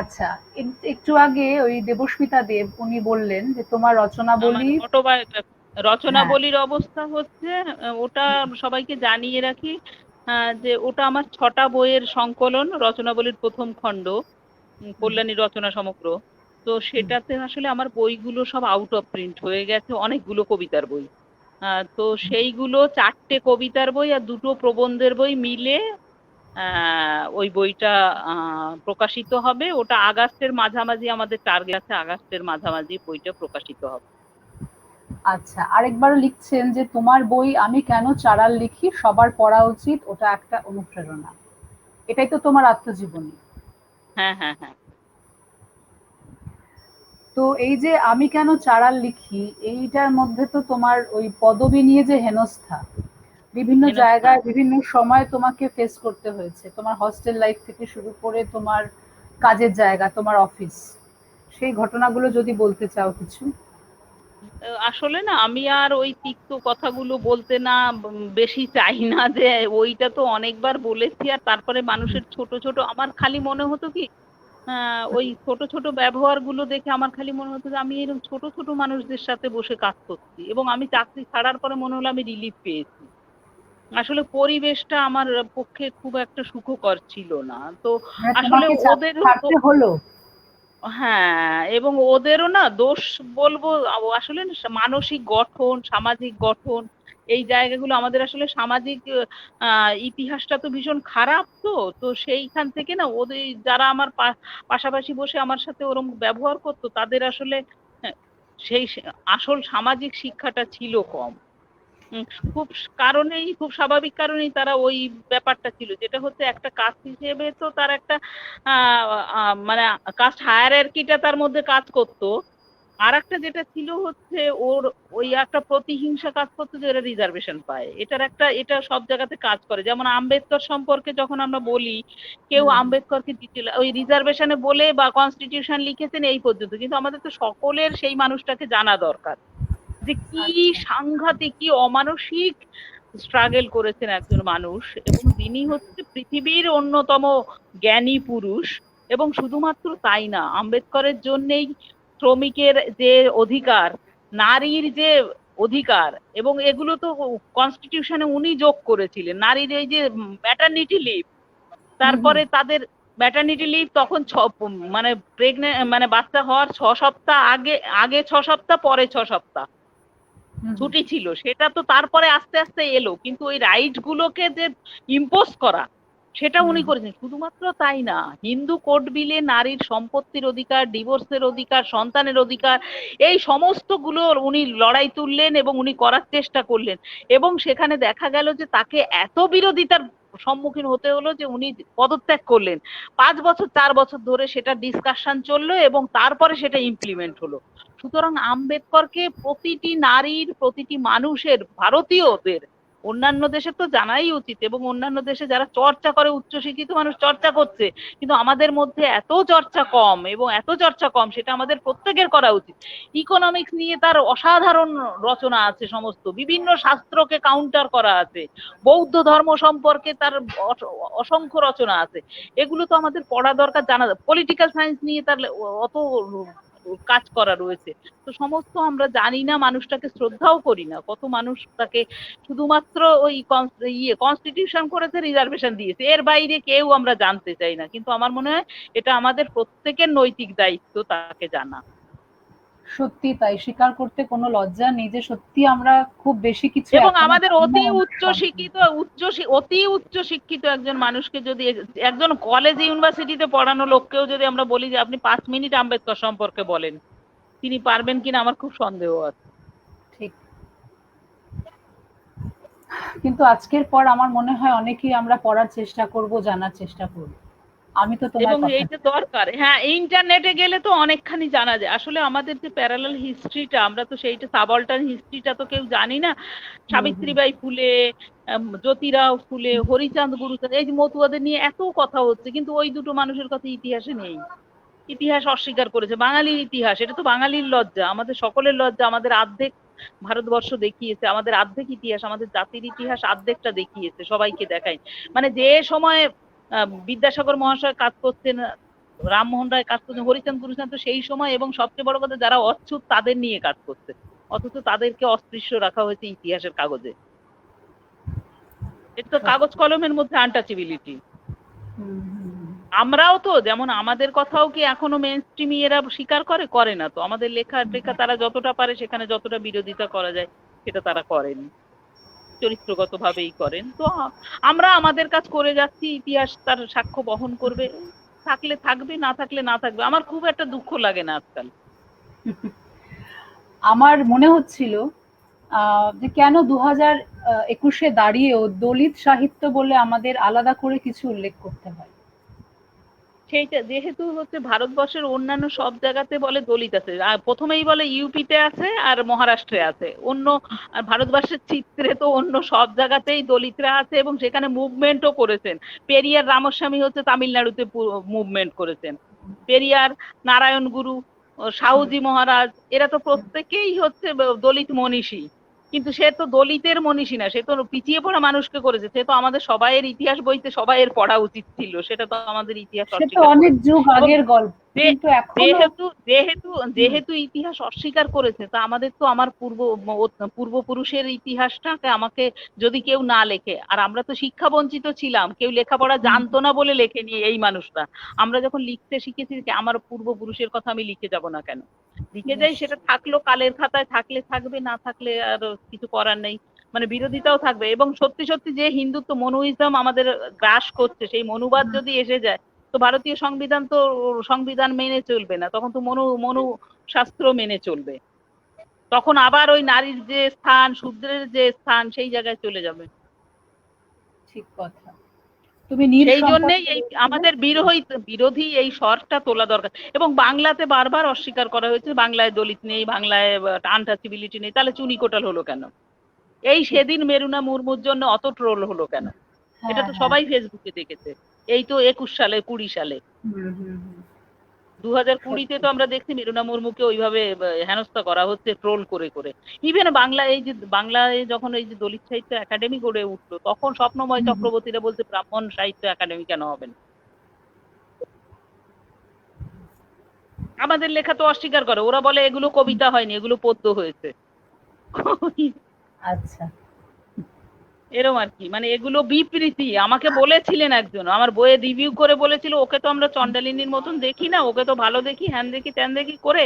আচ্ছা, একটু আগে ওই দেবস্মিতা দেব উনি বললেন যে তোমার আমার রচনাবলী। অটোবায়োগ্রাফি হ্যাঁ। রচনাবলীর অবস্থা হচ্ছে, ওটা সবাইকে জানিয়ে রাখি, যে ওটা আমার 6টা বইয়ের সংকলন, রচনাবলীর প্রথম খণ্ড, হুম, কল্যাণী রচনা সমগ্র। তো হুম। সেটাতে আসলে আমার বইগুলো সব আউট অফ প্রিন্ট হয়ে গেছে, অনেকগুলো কবিতার বই। তো সেইগুলো 4টে কবিতার বই আর 2টো প্রবন্ধের বই মিলে ওই বইটা প্রকাশিত হবে। ওটা আগস্টের মাঝামাঝি আমাদের টার্গেট আছে, আগস্টের মাঝামাঝি বইটা প্রকাশিত হবে। আচ্ছা, আরেকবার লিখছেন যে তোমার বই আমি কেন চারাল লিখি সবার পড়া উচিত, ওটা একটা অনুপ্রেরণা। এটাই তো তোমার আত্মজীবনী। হ্যাঁ, হ্যাঁ, হ্যাঁ। তো এই যে আমি কেন চারাল লিখি, এইটার মধ্যে তো তোমার ওই পদবি নিয়ে যে হেনস্থা বিভিন্ন হেনস্থা। জায়গায় বিভিন্ন সময় তোমাকে ফেস করতে হয়েছে, তোমার হস্টেল লাইফ থেকে শুরু করে তোমার কাজের জায়গা, তোমার অফিস, সেই ঘটনাগুলো যদি বলতে চাও কিছু। আসলে না আমি আর ওই তিক্ত কথাগুলো বলতে না, বেশি চাই না, যে ওইটা তো অনেকবার বলেছি। আর তারপরে মানুষের ছোট ছোট, আমার খালি মনে হতো কি, ওই ছোট ছোট ব্যবহারগুলো দেখে আমার খালি মনে হতো যে আমি এরকম ছোট ছোট মানুষদের সাথে বসে কাজ করছি, এবং আমি চাকরি ছাড়ার পরে মনে হলো আমি রিলিফ পেয়েছি। আসলে পরিবেশটা আমার পক্ষে খুব একটা সুখকর ছিল না। তো মানে আসলে তোমাকে ওদেরও ছাড়তে হলো। হ্যাঁ, এবং ওদেরও না দোষ বলবো। আসলে না মানসিক গঠন, সামাজিক গঠন, এই জায়গাগুলো আমাদের আসলে সামাজিক ইতিহাসটা তো ভীষণ খারাপ। তো তো সেইখান থেকে না ওদের যারা আমার পাশাপাশি বসে আমার সাথে ওরম ব্যবহার করতো, তাদের আসলে আহ, সেই আসল সামাজিক শিক্ষাটা ছিল কম। উম, খুব কারণেই, খুব স্বাভাবিক কারণেই তারা ওই ব্যাপারটা ছিল, যেটা হচ্ছে একটা কাস্ট হিসেবে তো তার একটা আহ মানে কাস্ট হায়ারার্কিটা তার মধ্যে কাজ করতো। আর একটা যেটা ছিল হচ্ছে ওর ওই একটা প্রতিহিংসা কাজ করতো যে এরা রিজার্ভেশন পায়, এটার একটা, এটা সব জায়গাতে কাজ করে। যেমন আম্বেদকর সম্পর্কে যখন আমরা বলি, কেউ হুম, আম্বেদকরকে ডিটেল ওই রিজার্ভেশনে বলে বা কনস্টিটিউশন লিখেছেন এই পর্যন্ত, কিন্তু আমাদের তো সকলের সেই মানুষটাকে জানা দরকার, যে কি আচ্ছা। সাংঘাতিক, কি অমানসিক স্ট্রাগল করেছেন একজন মানুষ, এবং যিনি হচ্ছে পৃথিবীর অন্যতম জ্ঞানী পুরুষ। এবং শুধুমাত্র তাই না, আম্বেদকরের জন্যেই শ্রমিকের যে অধিকার, নারীর যে অধিকার, এবং এগুলো তো কনস্টিটিউশনে উনি যোগ করেছিলেন। নারীর এই যে ম্যাটারনিটি লিভ, হুম, হুম, তারপরে তাদের ম্যাটারনিটি লিভ তখন মানে প্রেগনেন্ট, মানে বাচ্চা হওয়ার 6 সপ্তাহ আগে, আগে 6 সপ্তাহ, পরে 6 সপ্তাহ হুম, হুম, ছুটি ছিল, সেটা তো তারপরে আস্তে আস্তে এলো, কিন্তু ওই রাইট গুলোকে যে ইম্পোজ করা, সেটা হুম, উনি হুম। করেছেন। শুধুমাত্র তাই না, হিন্দু কোড বিলে নারীর সম্পত্তির অধিকার, ডিভোর্সের অধিকার, সন্তানের অধিকার, এই সমস্ত গুলো উনি লড়াই তুললেন এবং উনি করার চেষ্টা করলেন। এবং সেখানে দেখা গেল যে তাকে এত বিরোধিতার সম্মুখীন হতে হলো যে উনি পদত্যাগ করলেন। 5 বছর 4 বছর ধরে সেটা ডিসকাশন চললো এবং তারপরে সেটা ইমপ্লিমেন্ট হলো। সুতরাং আম্বেদকরকে প্রতিটি নারীর, প্রতিটি মানুষের, ভারতীয়দের, অন্যান্য দেশে তো জানাই উচিত, এবং অন্যান্য দেশে যারা চর্চা করে, উচ্চশিক্ষিত মানুষ চর্চা করছে, কিন্তু আমাদের মধ্যে এত চর্চা কম, এবং এত চর্চা কম, সেটা আমাদের প্রত্যেকের করা উচিত। ইকোনমিক্স নিয়ে তার অসাধারণ রচনা আছে, সমস্ত বিভিন্ন শাস্ত্রকে কাউন্টার করা আছে, বৌদ্ধ ধর্ম সম্পর্কে তার অসংখ্য রচনা আছে। এগুলো তো আমাদের পড়া দরকার, জানা। পলিটিক্যাল সায়েন্স নিয়ে তার অত কাজ করা রয়েছে। তো সমস্ত আমরা জানি না, মানুষটাকে শ্রদ্ধাও করি না। কত মানুষ তাকে শুধুমাত্র ওই কনস্টিটিউশন করেছে, রিজার্ভেশন দিয়েছে, এর বাইরে কেউ আমরা জানতে চাই না। কিন্তু আমার মনে হয় এটা আমাদের প্রত্যেকের নৈতিক দায়িত্ব তাকে জানা। সত্যি তাই, স্বীকার করতে কোনো লজ্জা নেই যে সত্যি আমরা খুব বেশি কিছু এবং এখনো আমাদের জানি না অতি ওনার উচ্চ শিক্ষিত, সম্পর্কে। অতি উচ্চ শিক্ষিত একজন মানুষকে যদি, একজন কলেজ ইউনিভার্সিটিতে পড়ানো লোককেও যদি আমরা বলি যে আপনি 5 মিনিট আম্বেদকর সম্পর্কে বলেন, তিনি পারবেন কিনা আমার খুব সন্দেহ আছে। ঠিক। কিন্তু আজকের পর আমার মনে হয় অনেকেই আমরা পড়ার চেষ্টা করব, জানার চেষ্টা করব। আমি তো তোমার এবং কথা এইটা দরকার। হ্যাঁ, ইন্টারনেটে গেলে তো অনেকখানি জানা যায়। আসলে আমাদের যে প্যারালাল হিস্ট্রিটা, আমরা তো সেইটা সাবঅল্টার্ন হিস্ট্রিটা তো কেউ জানি না। হুম, হুম, সাবিত্রীবাই ফুলে, জ্যোতিরাও ফুলে, হরিচাঁদ গুরুচাঁদ, এই যে মতুয়াদের নিয়ে এত কথা হচ্ছে, কিন্তু ওই দুটো মানুষের কথা ইতিহাসে নেই। ইতিহাস অস্বীকার করেছে। বাঙালির ইতিহাস, এটা তো বাঙালির লজ্জা, আমাদের সকলের লজ্জা। আমাদের আর্ধেক ভারতবর্ষ দেখিয়েছে, আমাদের আর্ধেক ইতিহাস, আমাদের জাতির ইতিহাস আর্ধেকটা দেখিয়েছে, সবাইকে দেখায়। মানে যে সময় বিদ্যাসাগর মহাশয় কাজ করতেন, রামমোহন রায় কাজ করছেন, হরিচাঁদ গুরুচাঁদ তো সেই সময়, এবং সবচেয়ে বড় কথা যারা অচ্ছুত তাদের নিয়ে কাজ করছে, অথচ তাদেরকে অস্পৃশ্য রাখা হয়েছে ইতিহাসের কাগজে। এটা তো কাগজ কলমের মধ্যে আনটাচেবিলিটি। হুম, হুম, আমরাও তো যেমন, আমাদের কথাও কি এখনো মেন স্ট্রিমি এরা স্বীকার করে? করে না তো। আমাদের লেখা টেখা তারা যতটা পারে সেখানে যতটা বিরোধিতা করা যায় সেটা তারা করেন, চরিত্রগত ভাবেই করেন। তো আমরা আমাদের কাজ করে যাচ্ছি, ইতিহাস তার সাক্ষ্য বহন করবে, থাকলে থাকবে, না থাকলে না থাকবে। আমার খুব একটা দুঃখ লাগে না আজকাল। আমার মনে হচ্ছিল যে কেন 2021-এ দাঁড়িয়েও দলিত সাহিত্য বলে আমাদের আলাদা করে কিছু উল্লেখ করতে হয়। সেইটা যেহেতু হচ্ছে ভারতবর্ষের অন্যান্য সব জায়গাতে বলে দলিত আছে, আর প্রথমেই বলে ইউপিতে আছে আর মহারাষ্ট্রে আছে, অন্য আর ভারতবর্ষের চিত্রে তো অন্য সব জায়গাতেই দলিতরা আছে, এবং সেখানে মুভমেন্টও করেছেন। পেরিয়ার রামস্বামী হচ্ছে তামিলনাড়ুতে মুভমেন্ট করেছেন। পেরিয়ার, নারায়ণ গুরু, সাহুজি মহারাজ, এরা তো প্রত্যেকেই হচ্ছে দলিত মনীষী। কিন্তু সে তো দলিতের মনীষী না, সে তো পিছিয়ে পড়া মানুষকে করেছে। সে তো আমাদের সবাইয়ের ইতিহাস বইতে সবাইয়ের পড়া উচিত ছিল, সেটা তো আমাদের ইতিহাস সে তো অস্বীকার অনেক করেছে। যুগ এবং আগের গল্প, যে- কিন্তু এখনো যেহেতু যেহেতু হুম, যেহেতু ইতিহাস অস্বীকার করেছে, তা আমাদের তো আমার পূর্বপুরুষের ইতিহাসটাকে আমাকে যদি কেউ না লেখে, আর আমরা তো শিক্ষা বঞ্চিত ছিলাম, কেউ লেখাপড়া হুম, জানতো না বলে লেখেনি এই মানুষরা। আমরা যখন লিখতে শিখেছি, যে আমার পূর্বপুরুষের কথা আমি লিখে যাব না কেন? লিখে যাই, সেটা নিশ্চয়ই। থাকলো কালের খাতায়, থাকলে থাকবে, না থাকলে আর কিছু করার নেই। মানে বিরোধিতাও থাকবে, এবং সত্যি সত্যি যে হিন্দুত্ব মনুইজম আমাদের গ্রাস করছে, সেই মনুবাদ হুম, যদি এসে যায়, তো ভারতীয় সংবিধান তো সংবিধান মেনে চলবে না, তখন তো মনু শাস্ত্র মেনে চলবে। তখন আবার ওই নারীর যে স্থান, শূদ্রের যে স্থান, সেই জায়গায় চলে যাবে। ঠিক কথা। তুমি নীল সেই জন্যেই সম্পর্কে এই বলছিলে? আমাদের বিরোধী এই স্বরটা তোলা দরকার। এবং বাংলাতে বারবার অস্বীকার করা হয়েছে, বাংলায় দলিত নেই, বাংলায় আনটাচেবিলিটি নেই, তাহলে চুনি কোটাল হলো কেন? এই ঠিক। সেদিন মেরুনা মুর্মুর জন্য অত ট্রোল হলো কেন? এটা হ্যাঁ, তো হ্যাঁ। সবাই ফেসবুকে দেখেছে। এই তো 21 সালে, 20 সালে, হুম, হুম, হুম। 2020-তে সত্যি। তো আমরা দেখছি মেরুনা মুর্মুকে ওইভাবে হেনস্থা করা হচ্ছে ট্রোল করে করে। ইভেন বাংলা, এই যে বাংলায় যখন এই যে দলিত সাহিত্য একাডেমি গড়ে উঠলো, তখন স্বপ্নময় হুম, হুম। চক্রবর্তীরা বলছে ব্রাহ্মণ সাহিত্য একাডেমি কেন হবে না? আমাদের লেখা তো অস্বীকার করে, ওরা বলে এগুলো কবিতা হয়নি, এগুলো পদ্য হয়েছে। আচ্ছা। এরম আর কি, মানে এগুলো বিবৃতি। আমাকে বলেছিলেন একজন, আমার বইয়ে রিভিউ করে বলেছিল, ওকে তো আমরা চন্ডালিনীর মতন দেখি না, ওকে তো ভালো দেখি, হ্যান দেখি ত্যান দেখি করে।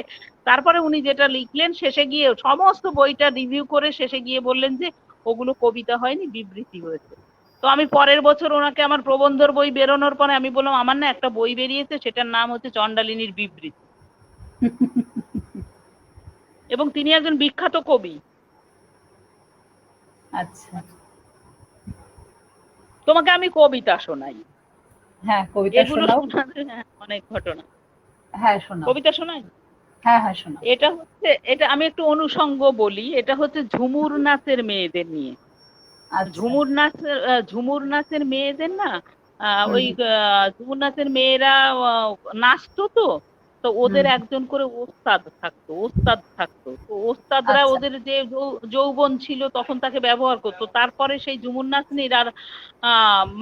তারপরে উনি যেটা লিখলেন শেষে গিয়ে, সমস্ত বইটা রিভিউ করে শেষে গিয়ে বললেন যে ওগুলো কবিতা হয়নি, বিবৃতি হয়েছে। তো আমি পরের বছর ওনাকে, আমার প্রবন্ধর বই বেরোনোর পরে আমি বললাম, আমার না একটা বই বেরিয়েছে, সেটার নাম হচ্ছে চন্ডালিনীর বিবৃতি, এবং তিনি একজন বিখ্যাত কবি। আচ্ছা। তোমাকে আমি কবিতা শোনাই, হ্যাঁ, কবিতা এগুলো শোনাও। শোনাতে অনেক ঘটনা। হ্যাঁ, শোনাও। কবিতা শোনাই। হ্যাঁ, হ্যাঁ, শোনাও। এটা হচ্ছে, এটা আমি একটু অনুষঙ্গ বলি, এটা হচ্ছে ঝুমুর নাচের মেয়েদের নিয়ে। আচ্ছা। ঝুমুর নাচের মেয়েদের না, হুম, ওই হুম, ঝুমুর নাচের মেয়েরা নাচতো তো। তো হুম, ওদের একজন করে ওস্তাদ থাকতো। তো ওস্তাদরা আচ্ছা। ওদের যে যৌবন ছিল তখন তাকে ব্যবহার করতো। তারপরে সেই ঝুমুর নাচনির আর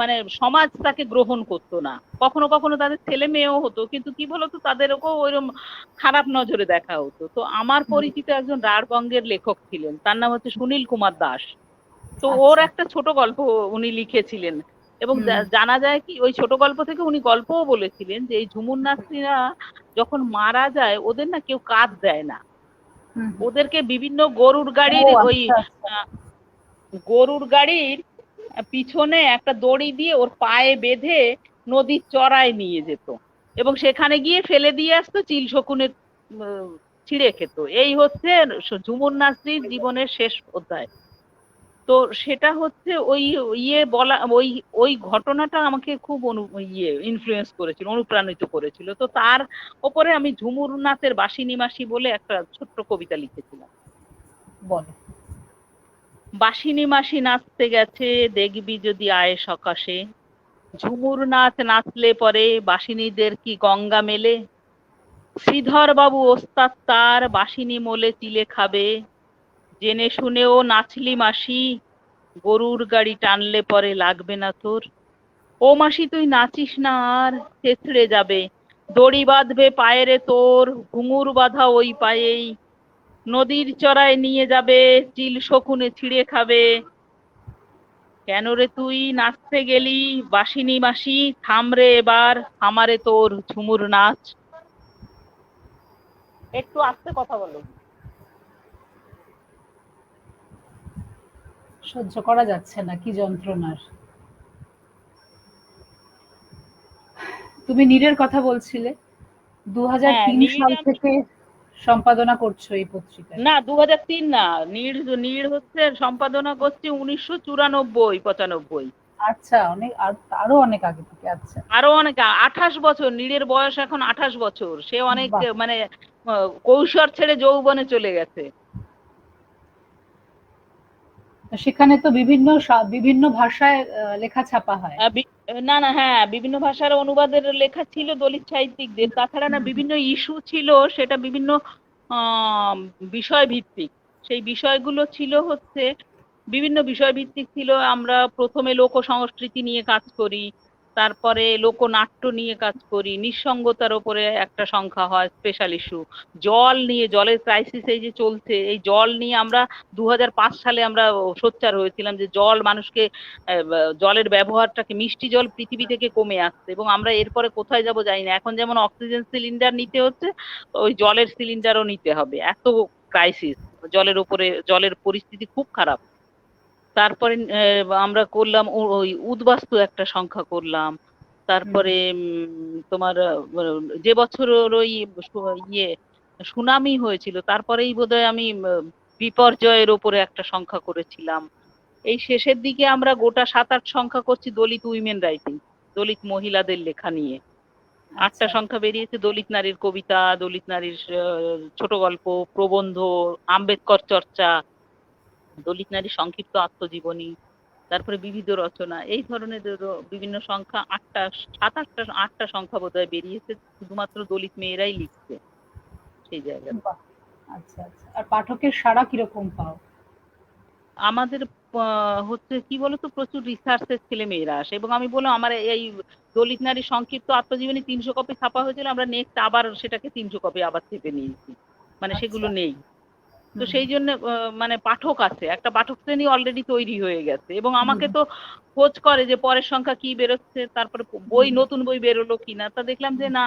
মানে সমাজ তাকে গ্রহণ করতো না। কখনো কখনো তাদের ছেলে মেয়েও হতো, কিন্তু কি বলতো, তাদেরকেও ওইরকম খারাপ নজরে দেখা হতো। তো আমার হুম, পরিচিত একজন রাঢ়বঙ্গের লেখক ছিলেন, তার নাম হচ্ছে সুনীল কুমার দাস। তো ওর আচ্ছা। একটা ছোট গল্প উনি লিখেছিলেন, এবং হুম, জানা যায় কি ওই ছোট গল্প থেকে উনি গল্পও বলেছিলেন যে এই ঝুমুর নাচনিরা যখন মারা যায়, ওদের না কেউ কাজ দেয় না। হুম, হুম। ওদেরকে বিভিন্ন গরুর গাড়ির ও ওই আচ্ছা, আচ্ছা। আহ, গরুর গাড়ির পিছনে একটা দড়ি দিয়ে ওর পায়ে বেঁধে নদীর চড়ায় নিয়ে যেত, এবং সেখানে গিয়ে ফেলে দিয়ে আসতো, চিল শকুনে ছিঁড়ে খেত। এই হচ্ছে ঝুমুর নাচরির জীবনের শেষ অধ্যায়। তো সেটা হচ্ছে ওই ইয়ে বলা, ওই ওই ঘটনাটা আমাকে খুব ইনফ্লুয়েন্স করেছিল, অনুপ্রাণিত করেছিল। তো তার ওপরে আমি ঝুমুর নাচের বাসিনী মাসি বলে একটা ছোট্ট কবিতা লিখেছিলাম। বলো। বাসিনী মাসি নাচতে গেছে, দেখবি যদি আয় সকাশে, ঝুমুর নাচ নাচলে পরে বাসিনীদের কি গঙ্গা মেলে, শ্রীধর বাবু ওস্তাদ তার বাসিনী মোলে চিলে খাবে, জেনে শুনেও নাচলি মাসি, গরুর গাড়ি টানলে পরে লাগবে না তোর। ও মাসি তুই নাচিস না আর, থেথড়ে যাবে, দড়ি বাঁধবে পায়েরে তোর, ঘুঙুর বাঁধা ওই পায়েই, নদীর চড়ায় নিয়ে যাবে, চিল শকুনে ছিঁড়ে খাবে। কেন রে তুই নাচতে গেলি বাঁশিনি মাসি, থাম রে এবার, থামারে তোর ঝুমুর নাচ। একটু আস্তে কথা বলো। সহ্য করা যাচ্ছে না, কি যন্ত্রণার। তুমি নীরের কথা বলছিলে, হ্যাঁ 2003 নীড় সাল থেকে সম্পাদনা করছো এই পত্রিকায়। না 2003 না, নীড় নীড় হচ্ছে সম্পাদনা করছি 1994 95। আচ্ছা, অনেক আরো অনেক আগে থেকে। আচ্ছা, আরো অনেক 28 বছর, নীড়ের বয়স এখন 28 বছর, সে অনেক বাহ। মানে কৈশোর ছেড়ে যৌবনে চলে গেছে। তো সেখানে তো বিভিন্ন বিভিন্ন ভাষায় লেখা ছাপা হয়। না না, হ্যাঁ বিভিন্ন ভাষার অনুবাদের লেখা ছিল দলিত সাহিত্যিকদের, তাছাড়া না বিভিন্ন ইস্যু ছিল, সেটা বিভিন্ন আহ বিষয় ভিত্তিক। সেই বিষয়গুলো ছিল হচ্ছে বিভিন্ন বিষয় ভিত্তিক ছিল। আমরা প্রথমে লোক সংস্কৃতি নিয়ে কাজ করি, তারপরে লোকনাট্য নিয়ে কাজ করি, নিঃসঙ্গতার ওপরে একটা সংখ্যা হয় স্পেশাল ইস্যু, জল নিয়ে, জলের ক্রাইসিস এই যে চলছে, এই জল নিয়ে আমরা 2005 সালে আমরা সোচ্চার হয়েছিলাম যে জল মানুষকে জলের ব্যবহারটাকে, মিষ্টি জল পৃথিবী থেকে কমে আসছে এবং আমরা এরপরে কোথায় যাব জানি না। এখন যেমন অক্সিজেন সিলিন্ডার নিতে হচ্ছে, ওই জলের সিলিন্ডারও নিতে হবে, এত ক্রাইসিস জলের উপরে, জলের পরিস্থিতি খুব খারাপ। তারপরে আমরা করলাম ওই উদ্বাস্তু একটা সংখ্যা করলাম। হুম। তারপরে তোমার যে বছর ওর ওই ইয়ে সুনামি হয়েছিল, তারপরেই বোধহয় আমি বিপর্যয়ের ওপরে একটা সংখ্যা করেছিলাম। এই শেষের দিকে আমরা গোটা 7-8 সংখ্যা করছি দলিত উইমেন রাইটিং, দলিত মহিলাদের লেখা নিয়ে। 8টা আচ্ছা, সংখ্যা বেরিয়েছে, দলিত নারীর কবিতা, দলিত নারীর ছোট গল্প, প্রবন্ধ, আম্বেদকর চর্চা, দলিত নারীর সংক্ষিপ্ত আত্মজীবনী, তারপরে বিবিধ রচনা, এই ধরনের বিভিন্ন সংখ্যা 8টা, 7-8টা সংখ্যা বোধহয় বেরিয়েছে, শুধুমাত্র দলিত মেয়েরাই লিখছে সেই জায়গায়। বাহ। আচ্ছা, আচ্ছা। আর পাঠকের সাড়া কিরকম পাও? আমাদের হচ্ছে কি বলতো, প্রচুর রিসার্চের ছেলে মেয়েরা আসে এবং আমি বললাম আমার এই দলিত নারীর সংক্ষিপ্ত আত্মজীবনী 300 কপি ছাপা হয়েছিল, আমরা নেক্সট আবার সেটাকে 300 কপি আবার চেপে নিয়েছি, মানে আচ্ছা। সেগুলো নেই। তো হুম, সেই জন্য মানে পাঠক আছে, একটা পাঠক শ্রেণী অলরেডি তৈরি হয়ে গেছে এবং হুম, আমাকে তো খোঁজ করে যে পরের সংখ্যা কি বেরোচ্ছে, তারপরে বই, হুম, নতুন বই বেরোলো কিনা। তা দেখলাম যে না,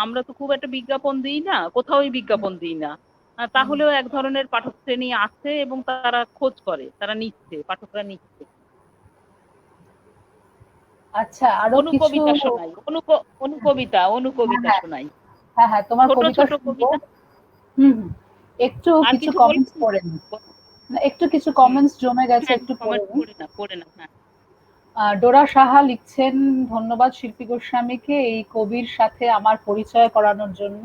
আমরা তো খুব একটা বিজ্ঞাপন দিই না, কোথাওই বিজ্ঞাপন দিই না। হুম। তাহলেও এক ধরনের পাঠক শ্রেণী আছে এবং তারা খোঁজ করে, তারা নিচ্ছে, পাঠকরা নিচ্ছে। আচ্ছা, আরো কিছু। অনুকবিতা শোনাই, অনুকবিতা হ্যাঁ, অনুকবিতা হ্যাঁ, শোনাই, হ্যাঁ, হ্যাঁ, তোমার ছোট কবিতা ছোট শুনবো। কবিতা। হুম, হুম। একটু আর কিছু কিছু কমেন্টস বলবি? পড়ে নিই। না, একটু কিছু হুম, কমেন্টস জমে গেছে, হ্যাঁ একটু পড়ে কমেন্ট নিই। পড়ে না, হ্যাঁ। ডোরা সাহা লিখছেন, ধন্যবাদ শিল্পী গোস্বামীকে এই কবির সাথে আমার পরিচয় করানোর জন্য।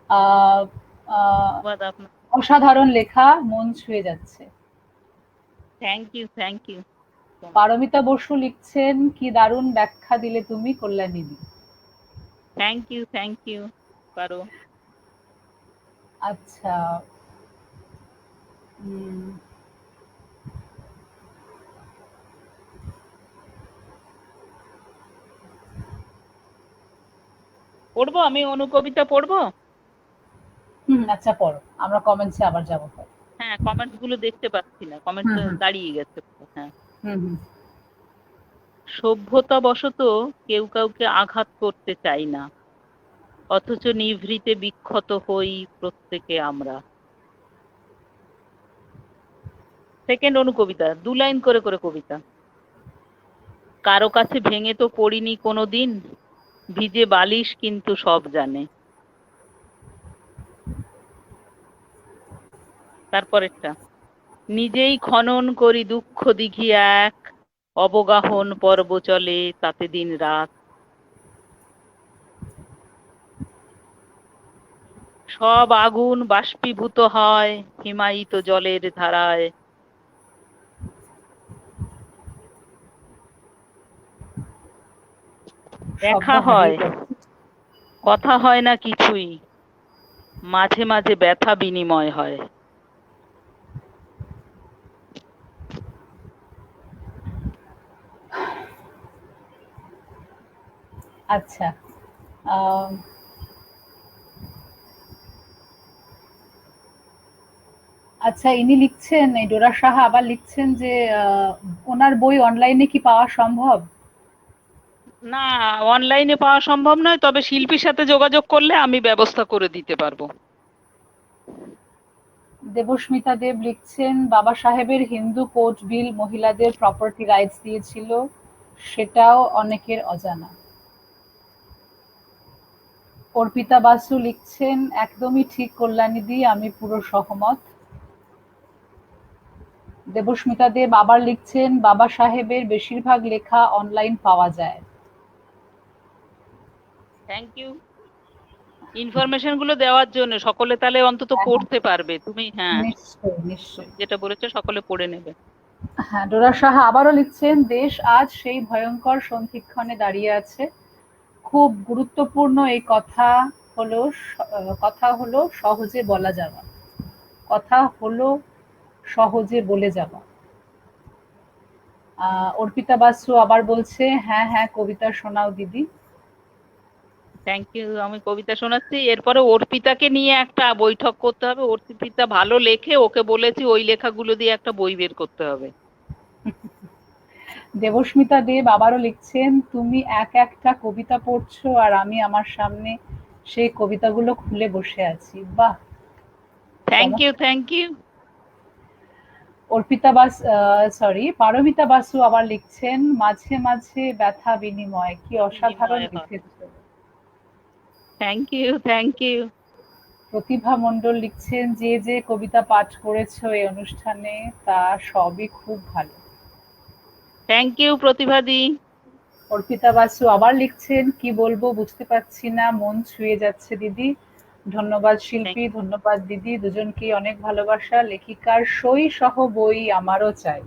আহ, আহ, ধন্যবাদ আপনার, অসাধারণ লেখা, মন ছুঁয়ে যাচ্ছে। Thank you thank you. Paromita Basu লিখছেন, কি দারুণ ব্যাখ্যা দিলে তুমি কল্যাণীদি। থ্যাংক ইউ পারো। আচ্ছা। উম, পড়বো আমি অনুকবিতা পড়বো। হুম, আচ্ছা, পড়ো, আমরা কমেন্টসে আবার যাবো। হ্যাঁ কমেন্টস গুলো দেখতে পাচ্ছি না, কমেন্ট হুম, হুম, দাঁড়িয়ে গেছে পুরো, হ্যাঁ। হুম, হুম। সভ্যতা বশত কেউ কাউকে আঘাত করতে চাই না, অথচ নিভৃতে বিক্ষত হই প্রত্যেকে আমরা। সেকেন্ড অনুকবিতা, 2 লাইন করে করে কবিতা। কারো কাছে ভেঙে তো পড়িনি কোনোদিন, ভিজে বালিশ কিন্তু সব জানে। তারপরেরটা, নিজেই খনন করি দুঃখ দিঘি এক, অবগাহন পর্ব চলে তাতে দিন রাত। সব আগুন বাষ্পীভূত হয় হিমায়িত জলের ধারায়। শব্দ দেখা হয়, হারিয়ে যাচ্ছে। কথা হয় না কিছুই, মাঝে মাঝে ব্যথা বিনিময় হয়। আচ্ছা। আহ, আচ্ছা, ইনি লিখছেন, এই ডোরা সাহা আবার লিখছেন যে ওনার বই অনলাইনে কি পাওয়া সম্ভব? না, অনলাইনে পাওয়া সম্ভব নয়, তবে শিল্পীর সাথে যোগাযোগ করলে আমি ব্যবস্থা করে দিতে পারবো। দেবস্মিতা দেব লিখছেন, বাবা সাহেবের হিন্দু কোর্ট বিল মহিলাদের প্রপার্টি রাইটস দিয়েছিল, সেটাও অনেকের অজানা। অর্পিতা বাসু লিখছেন, একদমই ঠিক কল্যাণীদি, আমি পুরো সহমত। দেবস্মিতা দেব আবার লিখছেন, বাবা সাহেবের বেশিরভাগ লেখা অনলাইন পাওয়া যায়। থ্যাংক ইউ ইনফরমেশন গুলো দেওয়ার জন্য। সকলে তাহলে অন্তত হ্যাঁ, হ্যাঁ, পড়তে পারবে। তুমি, হ্যাঁ, নিশ্চয়ই নিশ্চয়ই। তুমি যেটা বলেছো সকলে পড়ে নেবে। হ্যাঁ, ডোরা সাহা আবারও লিখছেন, দেশ আজ সেই ভয়ঙ্কর সন্ধিক্ষণে দাঁড়িয়ে আছে। খুব গুরুত্বপূর্ণ এই কথা হলো সহজে বলা যাওয়া। কথা হলো সহজে বলে যাওয়া। অর্পিতা বাসু আবার বলছে, হ্যাঁ হ্যাঁ, কবিতা শোনাও দিদি। থ্যাংক ইউ, আমি কবিতা শোনাচ্ছি। এরপরে অর্পিতাকে নিয়ে একটা বৈঠক করতে হবে। অর্পিতা ভালো লেখে, ওকে বলেছি ওই লেখাগুলো দিয়ে একটা বই বের করতে হবে। দেবস্মিতা দেব আবারও লিখছেন, তুমি এক একটা কবিতা পড়ছো আর আমি আমার সামনে সেই কবিতাগুলো খুলে বসে আছি। বাহ, থ্যাংক ইউ, চমৎকার। Thank you. পারমিতা বাসু আবার লিখছেন, মাঝে মাঝে ব্যথা বিনিময়, কি অসাধারণ বিনিময় হয়। লিখেছো। Thank you, thank you. Pratibha Mondal লিখছেন, যে যে কবিতা পাঠ করেছো এই অনুষ্ঠানে তা সবই খুব ভালো। থ্যাংক ইউ প্রতিভাদি। অর্পিতা বাসু আবার লিখছেন, কি বলবো বুঝতে পারছি না, মন ছুঁয়ে যাচ্ছে দিদি। ধন্যবাদ শিল্পী, ধন্যবাদ দিদি, দুজনকেই অনেক ভালোবাসা। লেখিকার সই সহ বই আমারও চাই।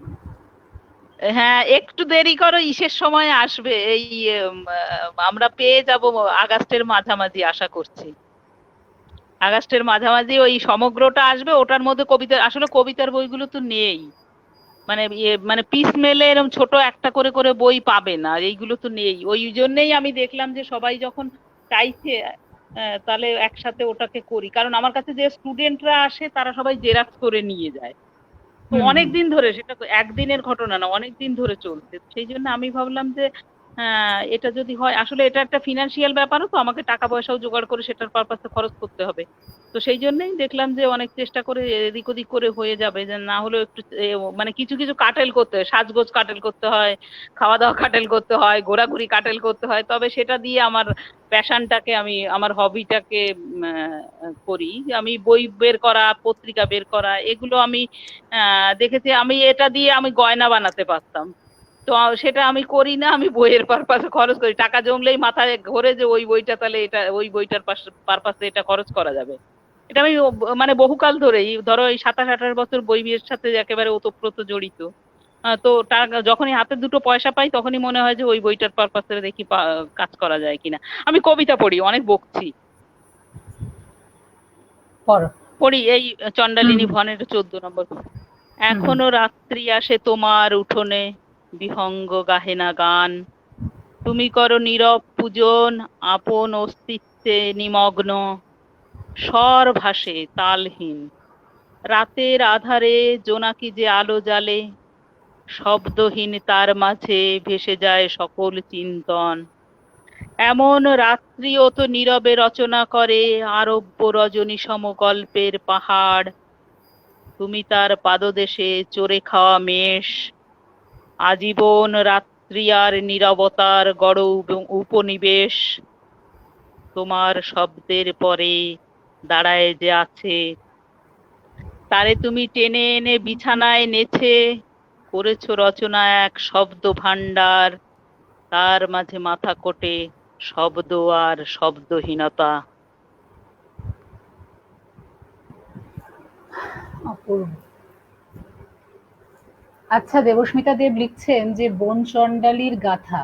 হ্যাঁ, একটু দেরি করো, ইসের সময় আসবে। এই আমরা পেয়ে যাব আগস্টের মাঝামাঝি আশা করছি। আগস্টের মাঝামাঝি ওই সমগ্রটা আসবে, ওটার মধ্যে কবিতা, আসলে কবিতার বইগুলো তো নেই। মানে মানে পিস মেলে এরকম ছোট একটা করে করে বই পাবে না, এইগুলো তো নেই। ওই জন্যই আমি দেখলাম যে সবাই যখন চাইছে, তাহলে একসাথে ওটাকে করি। কারণ আমার কাছে যে স্টুডেন্টরা আসে তারা সবাই জেরক্স করে নিয়ে যায়। তো হুম অনেক হুম। দিন ধরে, সেটা তো একদিনের ঘটনা না, অনেক দিন ধরে চলছে। সেই জন্য আমি ভাবলাম যে এটা যদি হয়, আসলে এটা একটা ফিনান্সিয়াল ব্যাপারও, তো আমাকে টাকা পয়সাও জোগাড় করে সেটার পারপাসে খরচ করতে হবে। তো সেই জন্যই দেখলাম যে অনেক চেষ্টা করে এদিক ওদিক করে হয়ে যাবে, যে না হলেও একটু মানে কিছু কিছু কাটেল করতে হয়, সাজগোজ কাটেল করতে হয়, খাওয়া দাওয়া কাটেল করতে হয়, ঘোরাঘুরি কাটেল করতে হয়, তবে সেটা দিয়ে আমার প্যাশনটাকে, আমি আমার হবিটাকে করি। আমি বই বের করা, পত্রিকা বের করা, এগুলো আমি দেখেছি। আমি এটা দিয়ে আমি গয়না বানাতে পারতাম। তো সেটা আমি করি না, আমি বইয়ের পারপাসে খরচ করি। টাকা জমলেই মাথায় ঘোরে যে ওই বইটা, তাহলে এটা ওই বইটার পারপাসে এটা খরচ করা যাবে। এটা আমি মানে বহুকাল ধরেই, ধরো এই 27-28 বছর বই বিয়ের সাথে একেবারে ওতপ্রোত জড়িত। তো যখনই হাতে দুটো পয়সা পাই তখনই মনে হয় যে ওই বইটার পারপাসে দেখি কাজ করা যায় কিনা। আমি কবিতা পড়ি, অনেক বকছি। পড়ো। পড়ি এই হুম চন্ডালিনী হুম। ভনের 14 নম্বর। হুম হুম। এখনো রাত্রি আসে তোমার উঠোনে, বিহঙ্গ গাহেনা গান। তুমি করো নীরব পূজন, আপন অস্তিত্বে নিমগ্ন। স্বর ভাসে তালহীন, রাতের আধারে জোনাকি যে আলো জ্বালে। শব্দহীন তার মাঝে ভেসে যায় সকল চিন্তন। এমন রাত্রিও তো নীরবে রচনা করে আরব্য রজনী সম গল্পের পাহাড়। তুমি তার পাদদেশে চোরে খাওয়া মেষ, আজীবন রাত্রি আর নীরবতার গড় উপনিবেশ। তোমার শব্দের পরে দাঁড়ায় যে আছে, তারে তুমি টেনে এনে বিছানায় নেছে করেছো রচনা এক শব্দ ভান্ডার। তার মাঝে মাথা কোটে শব্দ আর শব্দহীনতা। অপূর্ব। আচ্ছা, দেবস্মিতা দেব লিখছেন যে বনচণ্ডালীর গাথা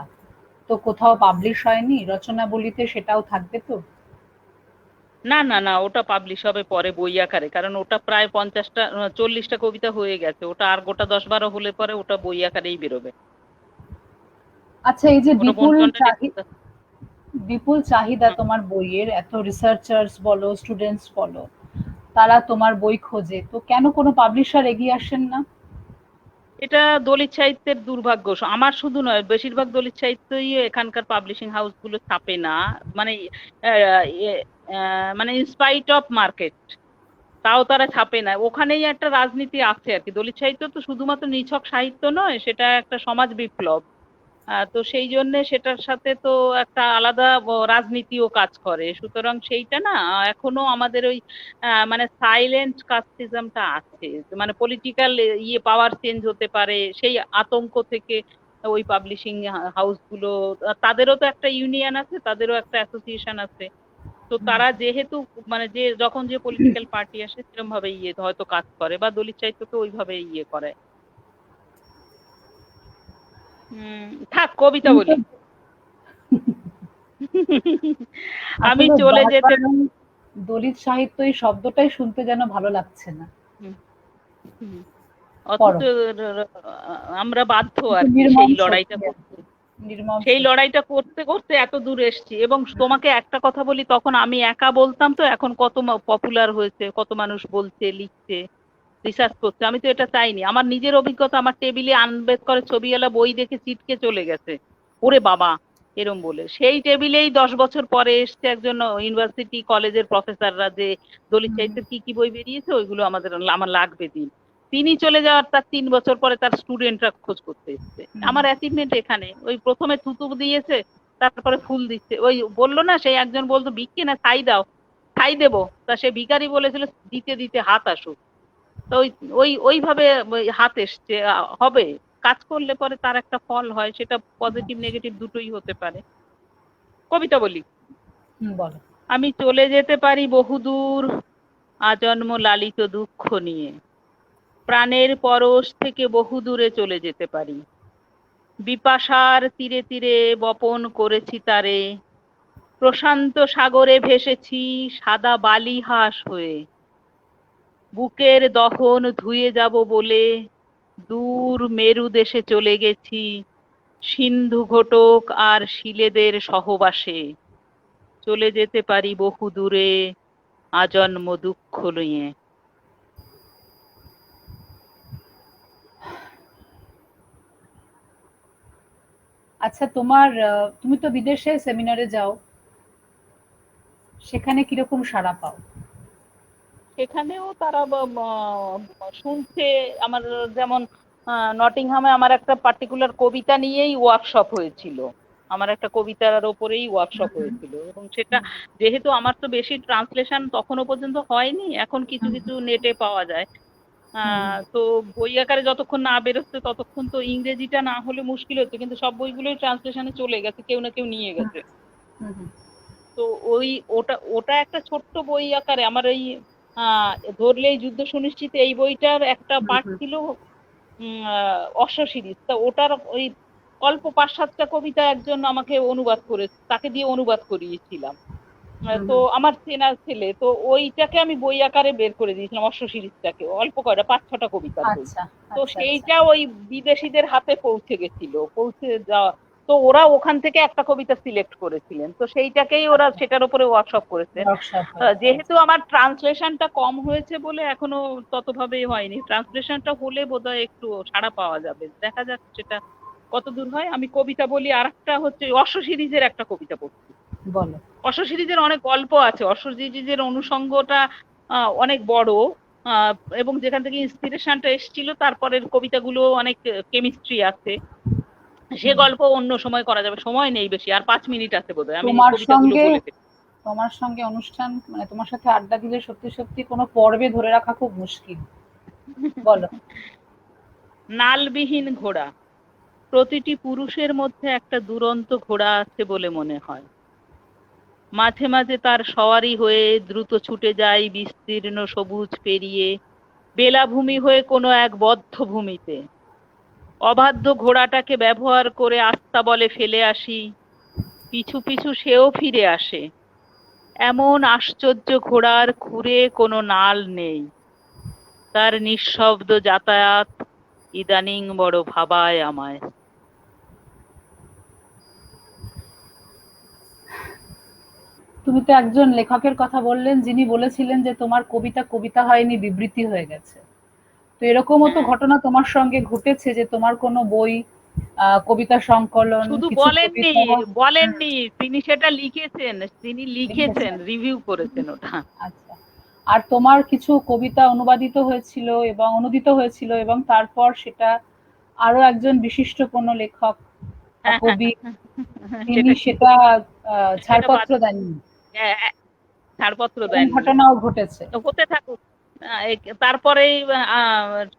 তো কোথাও পাবলিশ হয়নি, রচনাবলিতে সেটাও থাকবে তো? না না না, ওটা পাবলিশ হবে পরে বই আকারে, কারণ ওটা প্রায় 50টা 40টা কবিতা হয়ে গেছে। ওটা আর গোটা 10-12 হলে পরে ওটা বই আকারেই বেরোবে। আচ্ছা, এই যে ওটা বিপুল বনচন্ডালী। বিপুল চাহিদা তোমার বইয়ের, এত রিসার্চার্স বলো, স্টুডেন্টস বলো, তারা তোমার বই খোঁজে, তো কেন কোনো পাবলিশার এগিয়ে আসেন না? এটা দলিত সাহিত্যের দুর্ভাগ্য। আমার শুধু নয়, বেশিরভাগ দলিত সাহিত্যই এখানকার পাবলিশিং হাউস গুলো ছাপে না। মানে মানে ইনস্পাইট অফ মার্কেট, তাও তারা ছাপে না। ওখানেই একটা রাজনীতি আছে আর কি। দলিত সাহিত্য তো শুধুমাত্র নিছক সাহিত্য নয়, সেটা একটা সমাজ বিপ্লব। তো সেই জন্য সেটার সাথে তো একটা আলাদা রাজনীতিও কাজ করে। সুতরাং সেইটা না, এখনো আমাদের ওই মানে সাইলেন্ট কাস্টিজমটা আছে। তো মানে পলিটিক্যাল পাওয়ার চেঞ্জ হতে পারে সেই আতঙ্ক থেকে ওই পাবলিশিং হাউস গুলো, তাদেরও তো একটা ইউনিয়ন আছে, তাদেরও একটা অ্যাসোসিয়েশন আছে। তো তারা যেহেতু মানে যে যখন যে পলিটিক্যাল পার্টি আসে সেরকম ভাবে হয়তো কাজ করে, বা দলিত সাহিত্যকে ওইভাবে করে। থাক, কবিতা তুমি তো বলি। আমি আসলে চলে যেতে, বারবার দলিত সাহিত্য এই শব্দটাই শুনতে যেন ভালো লাগছে না। হুম, হুম, অথচ পড়ো। আমরা বাধ্য কিন্তু আর কি নির্মম সেই লড়াইটা সত্যি করতে। আছে, নির্মম সেই সত্যি। লড়াইটা করতে করতে এত দূর এসেছি। এবং তোমাকে একটা কথা বলি, তখন আমি একা বলতাম, তো এখন কত পপুলার হয়েছে, কত মানুষ বলছে, লিখছে, রিসার্চ করছে। আমি তো এটা চাইনি। আমার নিজের অভিজ্ঞতা, আমার টেবিলে আম্বেদকরের ছবিওয়ালা বই দেখে ছিটকে চলে গেছে, ওরে বাবা এরম বলে। সেই টেবিলেই 10 বছর পরে এসছে একজন ইউনিভার্সিটি কলেজের প্রফেসররা যে দলিত হুম, সাহিত্যের কি কি বই বেরিয়েছে ওইগুলো আমার লাগবে দিন। তিনি চলে যাওয়ার তার 3 বছর পরে তার স্টুডেন্টরা খোঁজ করতে এসছে। হুম, আমার অ্যাচিভমেন্ট এখানে, ওই প্রথমে থুতু দিয়েছে, তারপরে ফুল দিচ্ছে। ওই বললো না, সেই একজন বলতো ভিক্ষে না ছাই দাও, ছাই দেবো, তা সে ভিখারি বলেছিল দিতে দিতে হাত আসুক। তো ওই ওই ওইভাবে ওই হাত এসছে। হবে, কাজ করলে পরে তার একটা ফল হয়, সেটা পজিটিভ নেগেটিভ দুটোই হতে পারে। কবিতা বলি। হুম, বলো। আমি চলে যেতে পারি বহুদূর, আজন্ম লালিত দুঃখ নিয়ে। প্রাণের পরশ থেকে বহু দূরে চলে যেতে পারি। বিপাশার তীরে তীরে বপন করেছি তারে। প্রশান্ত সাগরে ভেসেছি সাদা বালি হাঁস হয়ে। বুকের দহন ধুয়ে যাব বলে দূর মেরু দেশে চলে গেছি, সিন্ধু ঘটক আর শিলেদের সহবাসে। চলে যেতে পারি বহু দূরে, আজন্ম দুঃখ নিয়ে। আচ্ছা, তোমার তুমি তো বিদেশে সেমিনারে যাও, সেখানে কিরকম সাড়া পাও? সেখানেও তারা শুনছে। আমার যেমন নটিংহামে আমার একটা পার্টিকুলার কবিতা নিয়েই ওয়ার্কশপ হয়েছিল। আমার একটা কবিতার ওপরেই ওয়ার্কশপ হুম, হয়েছিল, এবং সেটা যেহেতু আমার তো বেশি ট্রান্সলেশন তখনও পর্যন্ত হয়নি, এখন কিছু হুম, কিছু নেটে পাওয়া যায়। হুম, তো বই আকারে যতক্ষণ না বেরোচ্ছে ততক্ষণ তো ইংরেজিটা না হলে মুশকিল হচ্ছে, কিন্তু সব বইগুলোই ট্রান্সলেশনে চলে গেছে, কেউ না কেউ নিয়ে হুম, গেছে। হুম, হুম, তো ওই ওটা ওটা একটা ছোট্ট বই আকারে আমার এই আহ ধরলেই যুদ্ধ সুনিশ্চিত, এই বইটার একটা হুম, পার্ট হুম, ছিল অশ্ব সিরিজ। তা ওটার ওই অল্প 5-7টা কবিতা একজন আমাকে অনুবাদ করে, তাকে দিয়ে অনুবাদ করিয়েছিলাম। হুম, তো হুম। আমার চেনার ছেলে, তো ওইটাকে আমি বই আকারে বের করে দিয়েছিলাম, অশ্ব সিরিজটাকে, অল্প কয়টা 5-6টা কবিতার বই। আচ্ছা, তো আচ্ছা, আচ্ছা। সেইটা ওই বিদেশিদের হাতে পৌঁছে গেছিল, পৌঁছে যাওয়া। তো ওরা ওখান থেকে একটা কবিতা সিলেক্ট করেছিলেন, তো সেইটাকেই ওরা আচ্ছা, সেটার উপরে ওয়ার্কশপ করেছেন। ওয়ার্কশপ হয়েছে, যেহেতু আচ্ছা। আমার ট্রান্সলেশনটা কম হয়েছে বলে এখনো ততভাবে হয়নি। ট্রান্সলেশনটা হলে বোধহয় একটু সাড়া পাওয়া যাবে, দেখা যাক সেটা কত দূর হয়। আমি কবিতা বলি, আর একটা হচ্ছে অশ্ব সিরিজের একটা কবিতা পড়ছি। বলো। অশ্ব সিরিজের অনেক গল্প আছে, অশ্ব সিরিজের অনুষঙ্গটা অনেক বড়। আহ, এবং যেখান থেকে ইন্সপিরেশনটা এসেছিল তারপরের কবিতাগুলো অনেক কেমিস্ট্রি আছে। সে হুম। গল্প অন্য সময় করা যাবে, সময় নেই বেশি, আর 5 মিনিট আছে বোধহয়, আমি তোমার কবিতাগুলো সঙ্গে বলে ফেলি। তোমার সঙ্গে অনুষ্ঠান, মানে তোমার সাথে আড্ডা দিলে সত্যি সত্যি কোনো পর্বে ধরে রাখা খুব মুশকিল। বলো। নালবিহীন ঘোড়া। প্রতিটি পুরুষের মধ্যে একটা দুরন্ত ঘোড়া আছে বলে মনে হয়। মাঝে মাঝে তার সওয়ারি হয়ে দ্রুত ছুটে যায় বিস্তীর্ণ সবুজ পেরিয়ে, বেলাভূমি হয়ে কোনো এক বদ্ধ ভূমিতে। অবাধ্য ঘোড়াটাকে ব্যবহার করে আস্তাবলে ফেলে আসি, পিছু পিছু সেও ফিরে আসে। এমন আশ্চর্য ঘোড়ার খুরে কোনো নাল নেই। তার নিঃশব্দ যাতায়াত ইদানিং বড় ভাবায় আমায়। তুমি তো একজন লেখকের কথা বললেন যিনি বলেছিলেন যে তোমার কবিতা কবিতা হয়নি, বিবৃতি হয়ে গেছে। তো এরকমও তো হ্যাঁ, ঘটনা তোমার সঙ্গে ঘটেছে যে তোমার কোনো বই, কবিতা সংকলন, শুধু কিছু বলেননি, কবিতা বলেননি, তিনি সেটা লিখেছেন, তিনি লিখেছেন, লিখেছেন। রিভিউ করেছেন ওটা। আচ্ছা। আর তোমার কিছু কবিতা অনুবাদিত হয়েছিল এবং অনুদিত হয়েছিল এবং তারপর সেটা আরো একজন বিশিষ্ট কোনো লেখক বা হ্যাঁ, হ্যাঁ, কবি, হ্যাঁ, তিনি সেটা কি সেটা সেটা ছাড়পত্র দেননি। হ্যাঁ, ছাড়পত্র এরকম দেননি। ঘটনাও ঘটেছে। তো হতে থাকুক। তারপরেই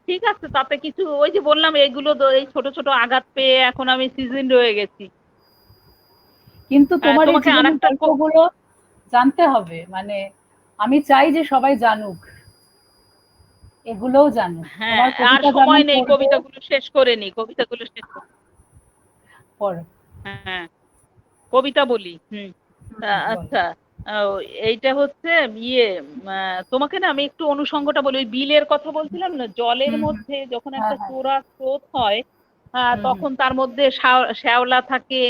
ঠিক আছে, তাতে কিছু, ওই যে বললাম এগুলো এই ছোট ছোট আঘাত পেয়ে এখন আমি সিজন রয়ে গেছি। কিন্তু তোমার এই তোমাকে আর জীবনের একটা গল্পগুলো জানতে হবে, মানে আমি চাই যে সবাই জানুক, এগুলোও জানুক। হ্যাঁ, তোমার আর কবিতা যেমন সময় নেই, পড়বো, কবিতাগুলো শেষ করে নি, কবিতাগুলো শেষ করে। পড়ো। হ্যাঁ, কবিতা বলি। হুম। বলো। আচ্ছা। আহ, এইটা হচ্ছে ইয়ে তোমাকে না আমি একটু অনুষঙ্গটা বলি, ওই বিলের কথা বলছিলাম না, জলের হুম, হুম। মধ্যে যখন হ্যাঁ, একটা হ্যাঁ। চোরা স্রোত হয়, হুম, হুম। তখন তার মধ্যে শ্যাওলা থাকে,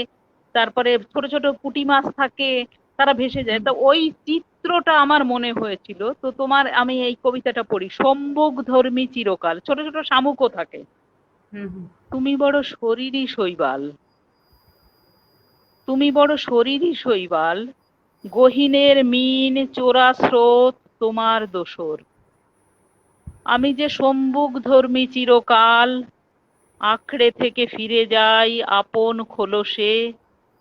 তারপরে ছোট ছোট পুঁটি মাছ থাকে, তারা ভেসে যায়। হুম, তো ওই চিত্রটা আমার মনে হয়েছিল। তো তোমার আমি এই কবিতাটা পড়ি, সম্মুখ ধর্মী চিরকাল, ছোট ছোট শামুকও থাকে। হুম, হুম। তুমি বড় শরীরই শৈবাল, তুমি বড় শরীরই শৈবাল, গহীনের মিন চোরা স্রোত তোমার দোসর। আমি যে সম্মুখ ধর্মী চিরকাল, আঁকড়ে থেকে ফিরে যাই আপন খোলসে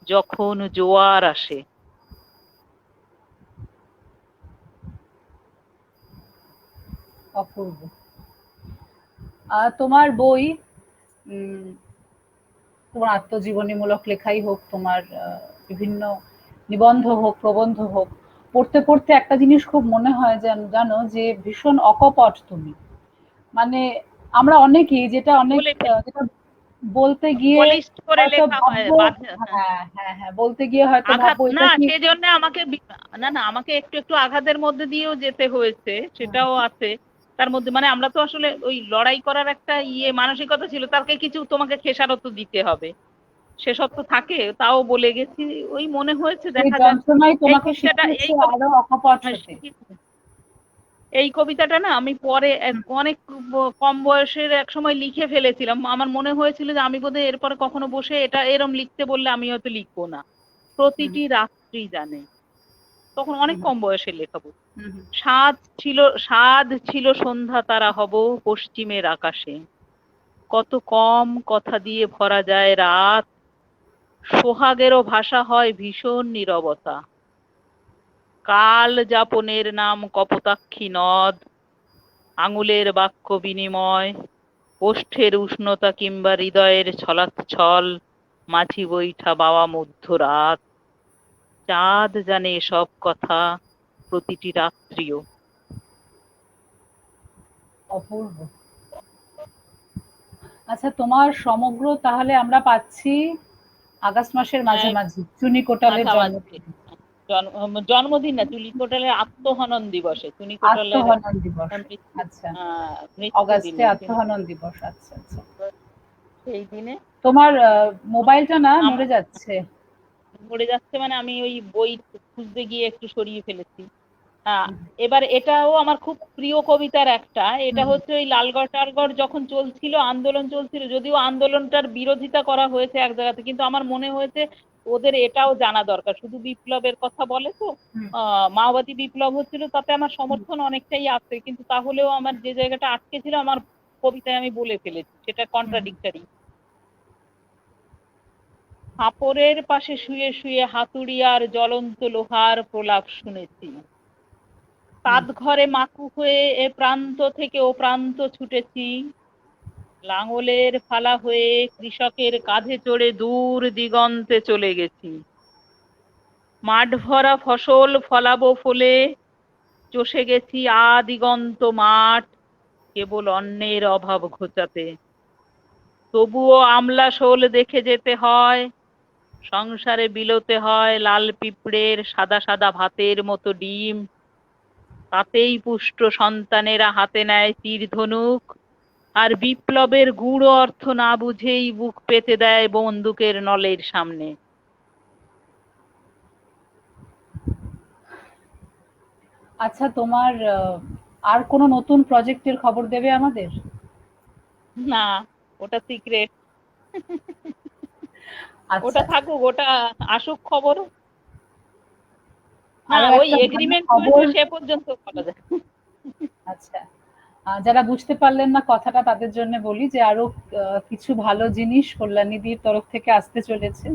যখন জোয়ার আসে। অপূর্ব। তোমার বই, উম, তোমার আত্মজীবনীমূলক লেখাই হোক, তোমার বিভিন্ন নিবন্ধ হোক, প্রবন্ধ হোক, পড়তে পড়তে একটা জিনিস খুব মনে হয় জানো যে ভীষণ অকপট তুমি। মানে আমরা অনেকেই যেটা অনেক বলে ফেলি, যেটা বলতে গিয়ে বলিষ্ঠ করে হয়তো লেখা হয়, ভাববো, বাধা, হ্যাঁ, হ্যাঁ হ্যাঁ হ্যাঁ, বলতে গিয়ে হয়তো আঘাত ভাববো না, এটা কি। সেজন্য আমাকে না না, আমাকে একটু একটু আঘাতের মধ্যে দিয়েও যেতে হয়েছে, সেটাও আছে। তার মধ্যে মানে আমরা তো আসলে ওই লড়াই করার একটা মানসিকতা ছিল, তাকে কিছু তোমাকে খেসারত দিতে হবে, সেসব তো থাকে, তাও বলে গেছি। ওই মনে হয়েছে, সেই দেখা যাক। যন্ত্রণাই এই তোমাকে কবিতাটা শিখিয়েছে এই কবিতা আরো অকপট হ্যাঁ, হতে। এই কবিতাটা না আমি পরে হুম, অনেক কম বয়সের এক সময় লিখে ফেলেছিলাম। আমার মনে হয়েছিল যে আমি বোধহয় এরপরে কখনো বসে এটা এরম লিখতে বললে আমি হয়তো লিখবো না। হুম, প্রতিটি রাত্রি জানে, তখন অনেক হুম, কম বয়সে লেখাবো। হুম, হুম। সাদ ছিল সন্ধ্যা তারা হব পশ্চিমের আকাশে, কত কম কথা দিয়ে ভরা যায় রাত, সোহাগেরও ভাষা হয় ভীষণ নীরবতা, কাল যাপনের নাম কপোতাক্ষী নদ, আঙুলের বাক্য বিনিময়, ওষ্ঠের উষ্ণতা কিংবা হৃদয়ের ছলাচ্ছল, মাঝি বৈঠা বাওয়া মধ্যরাত, চাঁদ জানে সব কথা, প্রতিটি রাত্রিও। অপূর্ব। আচ্ছা, তোমার সমগ্র তাহলে আমরা পাচ্ছি আগস্ট মাসের আহ, মাঝামাঝি চুনি কোটালের মাঝামাঝি। জন্মদিন। জন্মদিন না, চুলি কোটালের আত্মহনন দিবসে, চুনি কোটালের আত্মহনন দিবস। আচ্ছা, মৃত্যু অগাস্টে দিনে আত্মহনন দিবস। আচ্ছা আচ্ছা। সেই দিনে তোমার মোবাইলটা না নড়ে যাচ্ছে। মরে যাচ্ছে, মানে আমি ওই বই খুঁজতে গিয়ে একটু সরিয়ে ফেলেছি। হ্যাঁ, এবার এটাও আমার খুব প্রিয় কবিতার একটা। এটা হুম, হচ্ছে ওই লালগড় টালগড় যখন চলছিল, আন্দোলন চলছিল, যদিও আন্দোলনটার বিরোধিতা করা হয়েছে এক জায়গাতে, কিন্তু আমার মনে হয়েছে ওদের এটাও জানা দরকার। শুধু বিপ্লবের কথা বলে তো, হুম, মাওবাদী বিপ্লব হচ্ছিল, তাতে আমার হুম, সমর্থন অনেকটাই আছে, কিন্তু তাহলেও আমার যে জায়গাটা আটকে ছিল আমার কবিতায় আমি বলে ফেলেছি, সেটা হুম, কন্ট্রাডিক্টরি। হাপরের পাশে শুয়ে শুয়ে হাতুড়িয়ার জ্বলন্ত লোহার প্রলাপ শুনেছি, হুম। তাঁত ঘরে মাকু হয়ে এ প্রান্ত থেকে ও প্রান্ত ছুটেছি, লাঙলের ফালা হয়ে কৃষকের কাঁধে চড়ে দূর দিগন্তে চলে গেছি, মাঠ ভরা ফসল ফলাবো ফলে, চষে গেছি দিগন্ত মাঠ, কেবল অন্নের অভাব ঘোচাতে, তবুও আমলা শোল দেখে যেতে হয়, সংসারে বিলোতে হয় লাল পিঁপড়ের সাদা সাদা ভাতের মতো ডিম, তাতেই পুষ্ট সন্তানেরা হাতে নেয় তীর ধনুক, আর বিপ্লবের গূঢ় অর্থ না বুঝেই বুক পেতে দেয় বন্দুকের নলের সামনে। আচ্ছা, তোমার আর কোনো নতুন প্রজেক্টের খবর দেবে আমাদের? না, ওটা সিক্রেট। আচ্ছা, ওটা থাকুক, ওটা আসুক খবর। না, আরো ওই একটা ভালো এগ্রিমেন্ট খবর। হয়েছে সে পর্যন্ত বলা যায়। আচ্ছা, যারা বুঝতে পারলেন না কথাটা তাদের জন্য বলি যে আরো কিছু ভালো জিনিস কল্যাণীদির তরফ থেকে আসতে চলেছে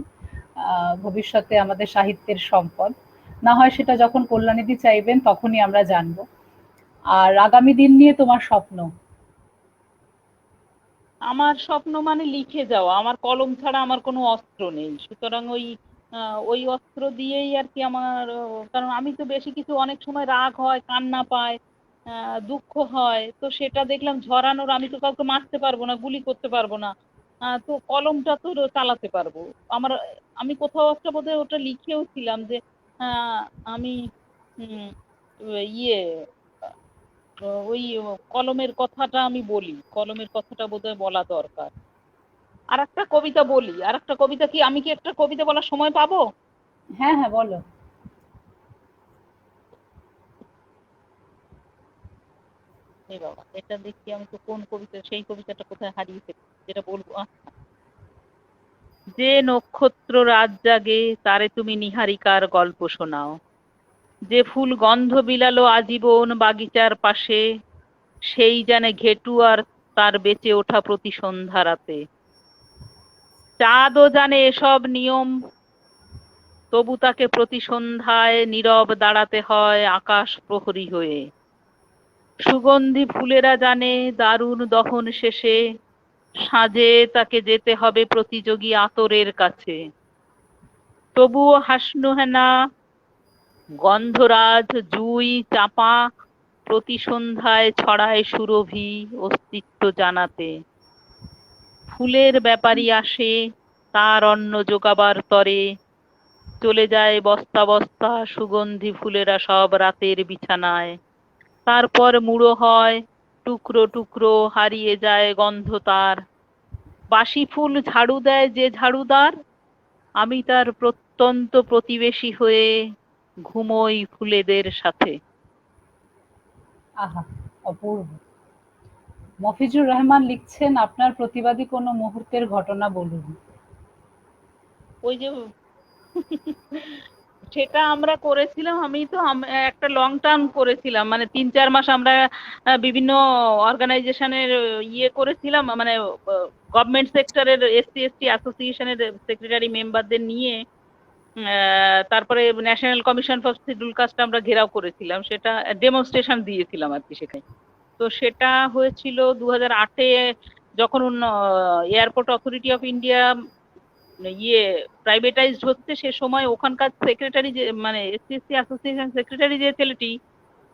ভবিষ্যতে আমাদের সাহিত্যের সম্পদ। না হয় সেটা যখন কল্যাণীদি চাইবেন তখনই আমরা জানবো। আর আগামী দিন নিয়ে তোমার স্বপ্ন? আমার স্বপ্ন মানে লিখে যাওয়া। আমার কলম ছাড়া আমার কোনো অস্ত্র নেই, সুতরাং ওই অস্ত্র দিয়েই আর কি আমার কারণ আমি তো বেশি কিছু, অনেক সময় রাগ হয়, কান্না পায়, দুঃখ হয়, তো সেটা দেখলাম ঝরানোর, আমি তো কাউকে মারতে পারবো না, গুলি করতে পারবো না, তো কলমটা তো চালাতে পারবো। আমার, আমি কোথাও একটা বোধহয় ওটা লিখেও ছিলাম যে আহ, আমি উম, ইয়ে ওই কলমের কথাটা আমি বলি, কলমের কথাটা বোধহয় বলা দরকার। আর একটা কবিতা বলি, আর একটা কবিতা, কি আমি কি একটা কবিতা বলার সময় পাবো? হ্যাঁ, হ্যাঁ, বলো। এই বাবা, এটা দেখি আমি তো কোন কবিতা, সেই কবিতাটা কোথায় হারিয়ে ফেলি যেটা বলবো। যে নক্ষত্র রাত জাগে তারে তুমি নিহারিকার গল্প শোনাও, যে ফুল গন্ধ বিলালো আজীবন বাগিচার পাশে, সেই জানে ঘেটু আর তার বেঁচে ওঠা প্রতি সন্ধ্যা রাতে। চাঁদও জানে এসব নিয়ম, তবু তাকে প্রতি সন্ধ্যায় নীরব দাঁড়াতে হয় আকাশ প্রহরী হয়ে। সুগন্ধি ফুলেরা জানে দারুণ দহন শেষে সাঁঝে তাকে যেতে হবে প্রতিযোগী আতরের কাছে। তবুও হাসনুহেনা গন্ধরাজ জুই চাপা প্রতি সন্ধ্যায় ছড়ায় সুরভি অস্তিত্ব জানাতে। ফুলের ব্যাপারী আসে তার অন্ন যোগাবার তরে, চলে যায় বস্তা বস্তা সুগন্ধি ফুলেরা সব রাতের বিছানায়। তারপর মুড়ো হয় টুকরো টুকরো, হারিয়ে যায় গন্ধ তার। বাসি ফুল ঝাড়ু দেয় যে ঝাড়ুদার, আমি তার প্রত্যন্ত প্রতিবেশী হয়ে ঘুমোই ফুলেদের সাথে। আহা, অপূর্ব। মফিজুর রহমান লিখছেন, আপনার প্রতিবাদী কোনো মুহূর্তের ঘটনা বলুন। ওই যে সেটা আমরা করেছিলাম, আমি তো একটা লং টার্ম করেছিলাম, মানে 3-4 মাস আমরা বিভিন্ন অর্গানাইজেশনের ইয়ে করেছিলাম, মানে গভর্নমেন্ট সেক্টরের এসসি এসটি অ্যাসোসিয়েশনের সেক্রেটারি মেম্বারদের নিয়ে তারপরে national commission for scheduled caste আমরা ঘেরাও করেছিলাম, সেটা ডেমনস্ট্রেশন দিয়েছিলাম আর কি সেখানে। তো সেটা হয়েছিল 2008-এ, যখন এয়ারপোর্ট অথরিটি অফ ইন্ডিয়া ইয়ে প্রাইভেটাইজড হচ্ছে, সে সময় ওখানকার সেক্রেটারি, যে মানে এসসি অ্যাসোসিয়েশন সেক্রেটারি যে ছেলেটি,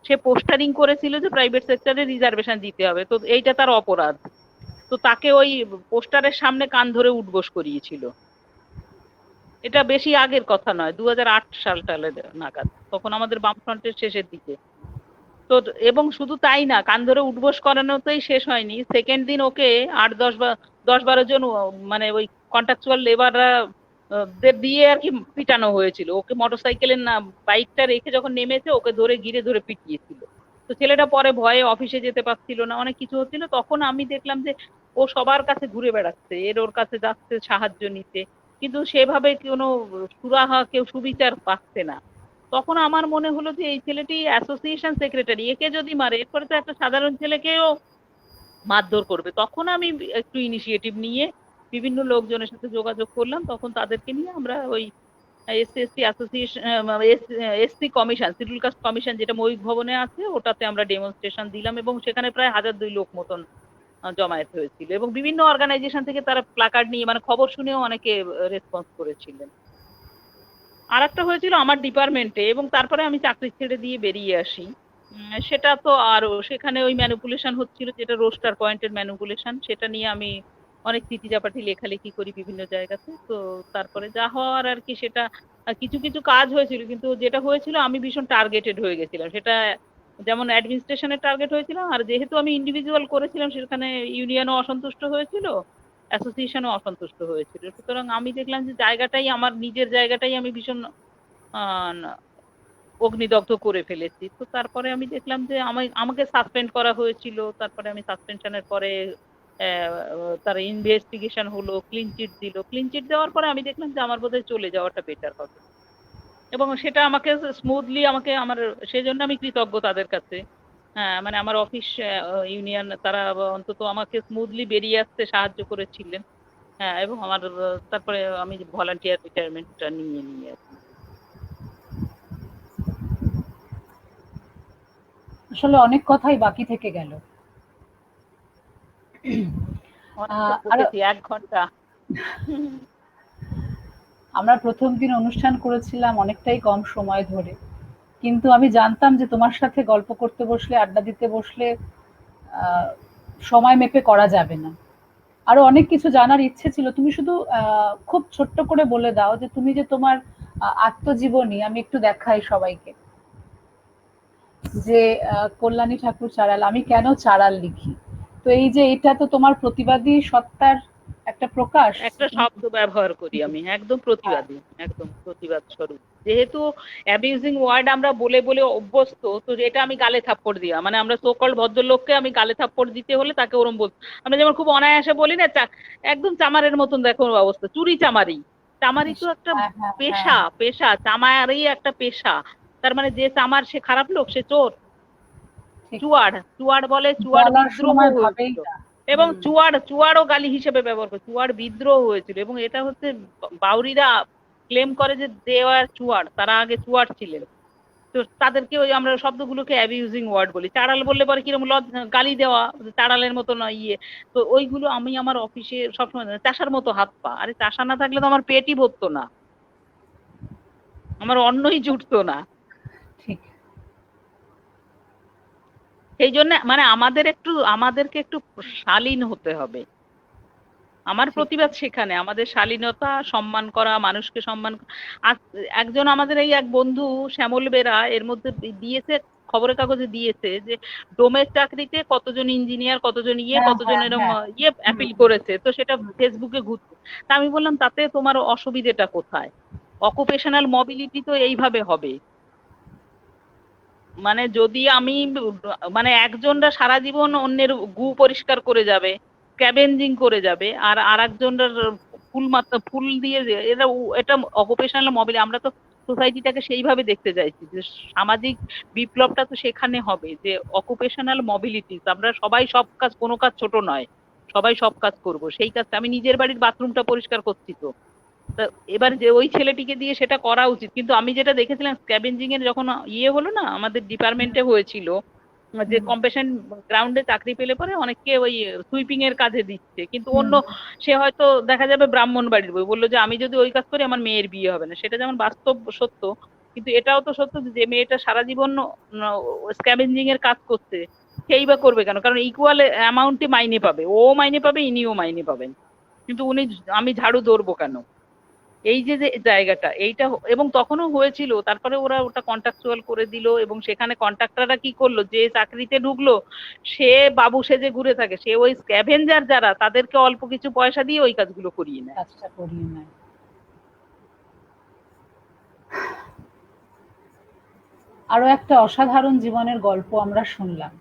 সে পোস্টারিং করেছিল যে প্রাইভেট সেক্টরে রিজার্ভেশন দিতে হবে, তো এইটা তার অপরাধ। তো তাকে ওই পোস্টারের সামনে কান ধরে উঠবোস করিয়েছিল। এটা বেশি আগের কথা নয়, 2008 সাল টালের নাগাদ, তখন আমাদের বামফ্রন্টের শেষের দিকে। তো এবং শুধু তাই না, কান ধরে উঠবোস করানোতেই শেষ হয়নি, সেকেন্ড দিন ওকে 8-10 বা 10-12 জন মানে ওই কন্ট্রাকচুয়াল লেবাররা দের দিয়ে আর কি পিটানো হয়েছিল। ওকে মোটরসাইকেলের না বাইকটা রেখে যখন নেমেছে, ওকে ধরে ঘিরে ধরে পিটিয়েছিল। তো ছেলেটা পরে ভয়ে অফিসে যেতে পারছিল না, অনেক কিছু হচ্ছিল। তখন আমি দেখলাম যে ও সবার কাছে ঘুরে বেড়াচ্ছে, এর ওর কাছে যাচ্ছে সাহায্য নিতে, কিন্তু সেভাবে কোনো সুরাহা, কেউ সুবিচার পাচ্ছে না। তখন আমার মনে হলো যে এই ছেলেটি অ্যাসোসিয়েশন সেক্রেটারি, একে যদি মারে এরপরে তো একটা সাধারণ ছেলেকেও মারধর করবে। তখন আমি একটু ইনিশিয়েটিভ নিয়ে বিভিন্ন লোকজনের সাথে যোগাযোগ করলাম, তখন তাদেরকে নিয়ে আমরা ওই SC ST association, SC commission, scheduled caste commission যেটা ময়ূখ ভবনে আছে, ওটাতে আমরা ডেমনস্ট্রেশন দিলাম, এবং সেখানে প্রায় 1002 লোক মতন জমায়েত হয়েছিল, এবং বিভিন্ন অর্গানাইজেশন থেকে তারা প্ল্যাকার্ড নিয়ে, মানে খবর শুনেও অনেকে রেসপন্স করেছিলেন। আর একটা হয়েছিল আমার ডিপার্টমেন্টে, এবং তারপরে আমি চাকরি ছেড়ে দিয়ে বেরিয়ে আসি। সেটা তো আরো, সেখানে ওই ম্যানিপুলেশন হচ্ছিল, যেটা রোস্টার পয়েন্টের ম্যানিপুলেশন, সেটা নিয়ে আমি অনেক চিঠিচাপাটি লেখালেখি করি বিভিন্ন জায়গাতে। তো তারপরে যা হওয়ার আর কি, সেটা কিছু কিছু কাজ হয়েছিল, কিন্তু যেটা হয়েছিল আমি ভীষণ টার্গেটেড হয়ে গেছিলাম সেটা। যেমন অ্যাডমিনিস্ট্রেশনের টার্গেট হয়েছিলাম, আর যেহেতু আমি ইন্ডিভিজুয়াল করেছিলাম সেখানে ইউনিয়নও অসন্তুষ্ট হয়েছিল, অ্যাসোসিয়েশনও অসন্তুষ্ট হয়েছিল। সুতরাং আমি দেখলাম যে জায়গাটাই, আমার নিজের জায়গাটাই আমি ভীষণ অগ্নিদগ্ধ করে ফেলেছি। তো তারপরে আমি দেখলাম যে আমাকে সাসপেন্ড করা হয়েছিল, তারপরে আমি সাসপেনশনের পরে তার ইনভেস্টিগেশন হলো, ক্লিন চিট দিল, ক্লিন চিট দেওয়ার পরে আমি দেখলাম যে আমার বোধহয় চলে যাওয়াটা বেটার হবে, এবং সেটা আমাকে স্মুথলি আমাকে আমার, সেজন্য আমি কৃতজ্ঞ তাদের কাছে। হ্যাঁ, মানে আমার অফিস ইউনিয়ন তারা অন্তত আমাকে স্মুথলি বেরিয়ে আসতে সাহায্য করেছিলেন। হ্যাঁ, এবং আমার তারপরে আমি ভলান্টিয়ার রিটায়ারমেন্টটা নিয়ে নিয়ে আর কি। আসলে অনেক কথাই বাকি থেকে গেল। অনেকটা আর বকেছি, 1 ঘন্টা। আমরা প্রথম দিন অনুষ্ঠান করেছিলাম অনেকটাই কম সময় ধরে, কিন্তু আমি জানতাম যে তোমার সাথে গল্প করতে বসলে, আড্ডা দিতে বসলে আহ, সময় মেপে করা যাবে না। আরো অনেক কিছু জানার ইচ্ছে ছিল। তুমি শুধু খুব ছোট্ট করে বলে দাও যে তুমি যে তোমার আত্মজীবনী আমি একটু দেখাই সবাইকে, যে কল্যাণী ঠাকুর চাড়াল, আমি কেন চাড়াল লিখি। তো এই যে এটা তো তোমার প্রতিবাদী সত্তার একটা প্রকাশ। একটা শব্দ ব্যবহার করি আমি, একদম হ্যাঁ, প্রতিবাদী, একদম প্রতিবাদ স্বরূপ। যেহেতু অ্যাবিউজিং ওয়ার্ড আমরা বলে বলে অভ্যস্ত, তো এটা আমি গালে থাপ্পড় দিয়া, মানে আমরা সোকল ভদ্রলোককে আমি গালে থাপ্পড় দিতে হলে তাকে ওরম বল। আমরা যেমন খুব অনায়াসে বলি না, একদম চামারের মতন দেখো অবস্থা, চুরি চামারি। চামারি তো একটা হ্যাঁ, হ্যাঁ, হ্যাঁ, পেশা, পেশা চামারি একটা পেশা। তার মানে যে চামার সে খারাপ লোক, সে চোর। ঠিক। চুয়াড়, চুয়াড় বলে, চুয়াড় বলার বিদ্রোহ সময় ভাবেই হয়েছিল। না। এবং হুম। চুয়াড়ও গালি হিসেবে ব্যবহার করে, চুয়াড় বিদ্রোহ হয়েছিল। এবং এটা হচ্ছে বাউরিরা ক্লেম করে যে দে আর চুয়াড়, তারা আগে চুয়াড় ছিলেন। তো তাদেরকে ওই আমরা শব্দগুলোকে অ্যাবিউজিং ওয়ার্ড বলি। চাড়াল বললে পরে কিরকম গালি দেওয়া, চাড়ালের মতো না ইয়ে। তো ওইগুলো আমি আমার অফিসে সবসময়, চাষার মতো হাত পা, আরে চাষা না থাকলে তো আমার পেটই ভরতো না, আমার অন্নই জুটতো না। ঠিক। সেই জন্য মানে আমাদেরকে একটু শালীন হতে হবে। আমার ঠিক। প্রতিবাদ সেখানে, আমাদের শালীনতা, সম্মান করা, মানুষকে সম্মান আর একজন আমাদের এই এক বন্ধু শ্যামল বেরা এর মধ্যে দিয়েছে, খবরের কাগজে দিয়েছে যে ডোমের চাকরিতে কতজন ইঞ্জিনিয়ার, কতজন হ্যাঁ, কতজন হ্যাঁ, এরম হ্যাঁ। হুম, অ্যাপিল করেছে, তো সেটা হুম, ফেসবুকে ঘুরছে। তা আমি বললাম তাতে তোমার অসুবিধেটা কোথায়? অকুপেশনাল মোবিলিটি তো এইভাবে হবে। মানে যদি আমি মানে একজনরা সারা জীবন অন্যের গু পরিষ্কার করে যাবে, স্ক্যাভেঞ্জিং করে যাবে, আর আরেকজনরা ফুল দিয়ে এটা অকুপেশনাল মোবিলিটি। আমরা তো সোসাইটিটাকে সেইভাবে দেখতে চাইছি যে সামাজিক বিপ্লবটা তো সেখানে হবে যে অকুপেশনাল মোবিলিটি, আমরা সবাই সব কাজ, কোনো কাজ ছোট নয়, সবাই সব কাজ করব। সেই কাজটা আমি নিজের বাড়ির বাথরুমটা পরিষ্কার করছি তো, তা এবার যে ওই ছেলেটিকে দিয়ে সেটা করা উচিত। কিন্তু আমি যেটা দেখেছিলাম স্ক্যাভেঞ্জিং এর যখন হলো না, আমাদের ডিপার্টমেন্টে হয়েছিল যে হুম, কম্পেশন গ্রাউন্ডে চাকরি পেলে পরে অনেককে ওই সুইপিং এর কাজে দিচ্ছে, কিন্তু হুম, অন্য সে হয়তো দেখা যাবে ব্রাহ্মণ বাড়ির বই, বললো যে আমি যদি ওই কাজ করি আমার মেয়ের বিয়ে হবে না। সেটা যেমন বাস্তব সত্য, কিন্তু এটাও তো সত্য যে মেয়েটা সারা জীবন স্ক্যাভেঞ্জিং এর কাজ করছে, সেই বা করবে কেন? কারণ ইকুয়াল অ্যামাউন্টে মাইনে পাবে, ও মাইনে পাবে, ইনিও মাইনে পাবেন, কিন্তু আমি ঝাড়ু ধরবো কেন? এই যে যে জায়গাটা এইটা এবং তখনও হয়েছিল। তারপরে ওরা ওটা কন্ট্রাকচুয়াল করে দিল, এবং সেখানে কন্ট্রাক্টররা কি করলো, যে চাকরিতে ঢুকলো সে বাবু সেজে ঘুরে থাকে, সে ওই স্ক্যাভেঞ্জার যারা তাদেরকে অল্প কিছু পয়সা দিয়ে ওই কাজগুলো করিয়ে নেয়। কাজটা করিয়ে নেয়। আরো একটা অসাধারণ জীবনের গল্প আমরা শুনলাম।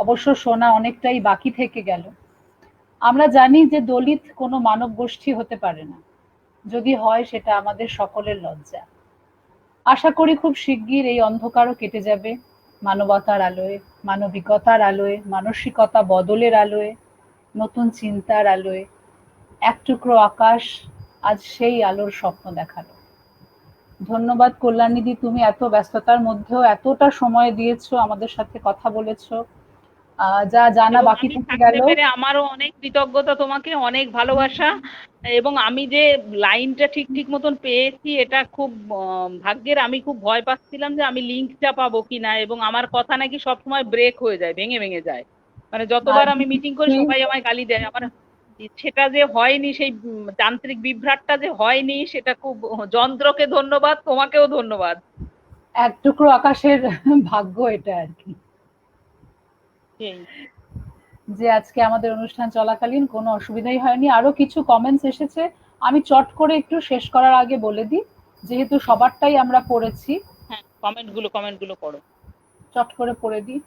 অবশ্য শোনা অনেকটাই বাকি থেকে গেল। আমরা জানি যে দলিত কোনো মানব গোষ্ঠী হতে পারে না, যদি হয় সেটা আমাদের সকলের লজ্জা। আশা করি খুব শিগগির এই অন্ধকারও কেটে যাবে, মানবতার আলোয়, মানবিকতার আলোয়, মানসিকতা বদলের আলোয়, নতুন চিন্তার আলোয়। এক টুকরো আকাশ আজ সেই আলোর স্বপ্ন দেখালো। ধন্যবাদ কল্যাণীদি, তুমি এত ব্যস্ততার মধ্যেও এতটা সময় দিয়েছো, আমাদের সাথে কথা বলেছো। যা জানা এবং বাকি আমি থেকে থাকতে গেল। পেরে আমারও অনেক কৃতজ্ঞতা, তোমাকে অনেক ভালোবাসা। এবং আমি যে লাইনটা ঠিক ঠিক মতন পেয়েছি এটা খুব ভাগ্যের। আমি খুব ভয় পাচ্ছিলাম যে আমি লিঙ্কটা পাবো কিনা, এবং আমার কথা নাকি সবসময় ব্রেক হয়ে যায়, ভেঙে ভেঙে যায়। মানে যতবার আমি মিটিং করি কিছুই সবাই আমায় গালি দেয় আমার। সেটা যে হয়নি, সেই যান্ত্রিক বিভ্রাটটা যে হয়নি, সেটা খুব, যন্ত্রকে ধন্যবাদ, তোমাকেও ধন্যবাদ। এক টুকরো আকাশের ভাগ্য এটা আর কি, সেই যে আজকে আমাদের অনুষ্ঠান চলাকালীন কোনো অসুবিধাই হয়নি। আরো কিছু কমেন্টস এসেছে, আমি চট করে একটু শেষ করার আগে বলে দিই, যেহেতু সবারটাই আমরা পড়েছি। হ্যাঁ, কমেন্টগুলো পড়ো। চট করে পড়ে দিই।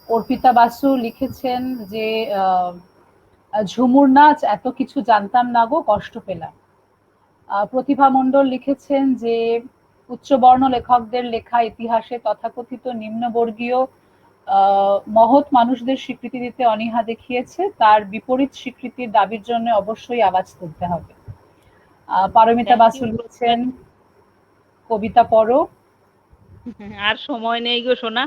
অর্পিতা বাসু লিখেছেন যে ঝুমুর নাচ এত কিছু জানতাম না গো, কষ্ট পেলাম। প্রতিভা মণ্ডল লিখেছেন যে উচ্চবর্ণ লেখকদের লেখা ইতিহাসে তথাকথিত নিম্নবর্গীয় মহৎ মানুষদের স্বীকৃতি দিতে অনীহা দেখিয়েছে, তার বিপরীত স্বীকৃতির দাবির জন্য অবশ্যই আওয়াজ তুলতে হবে। Paromita thank Basu you. লিখছেন কবিতা পড়ো। আর সময় নেই গো সোনা।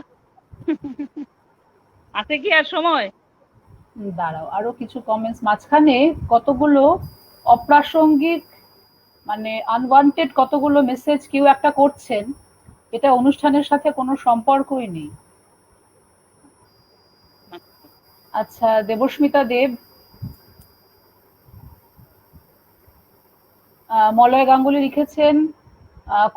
আছে কি আর সময়? দাঁড়াও, আরো কিছু কমেন্টস মাঝখানে কতগুলো অপ্রাসঙ্গিক, মানে আনওয়ান্টেড কতগুলো মেসেজ কেউ একটা করছেন, এটা অনুষ্ঠানের সাথে কোনো সম্পর্কই নেই। আচ্ছা, দেবস্মিতা দেব, মলয় গাঙ্গুলি লিখেছেন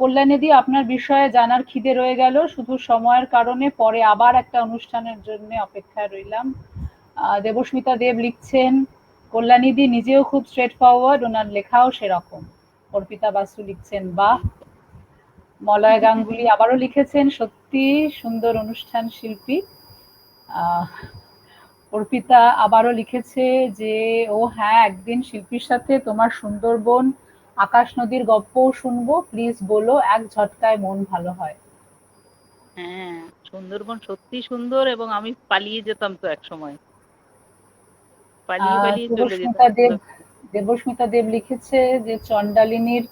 কল্যাণীদি আপনার বিষয়ে জানার খিদে রয়ে গেল, শুধু সময়ের কারণে পরে আবার একটা অনুষ্ঠানের জন্য অপেক্ষায় রইলাম। দেবস্মিতা দেব লিখছেন কল্যাণীদি নিজেও খুব স্ট্রেট ফরওয়ার্ড, ওনার লেখাও সেরকম। অর্পিতা বাসু লিখছেন বাহ। মলয় গাঙ্গুলি আবারও লিখেছেন সত্যি সুন্দর অনুষ্ঠান শিল্পী। অর্পিতা আবারও লিখেছে যে ও হ্যাঁ, একদিন শিল্পীর সাথে তোমার সুন্দরবন আকাশ নদীর গল্পও শুনবো, প্লিজ বলো, এক ঝটকায় মন ভালো হয়। হ্যাঁ, সুন্দরবন সত্যি সুন্দর, এবং আমি পালিয়ে যেতাম তো এক সময়, পালিয়ে চলে যেতাম। দেবস্মিতা দেব লিখেছে যে চণ্ডালিনীর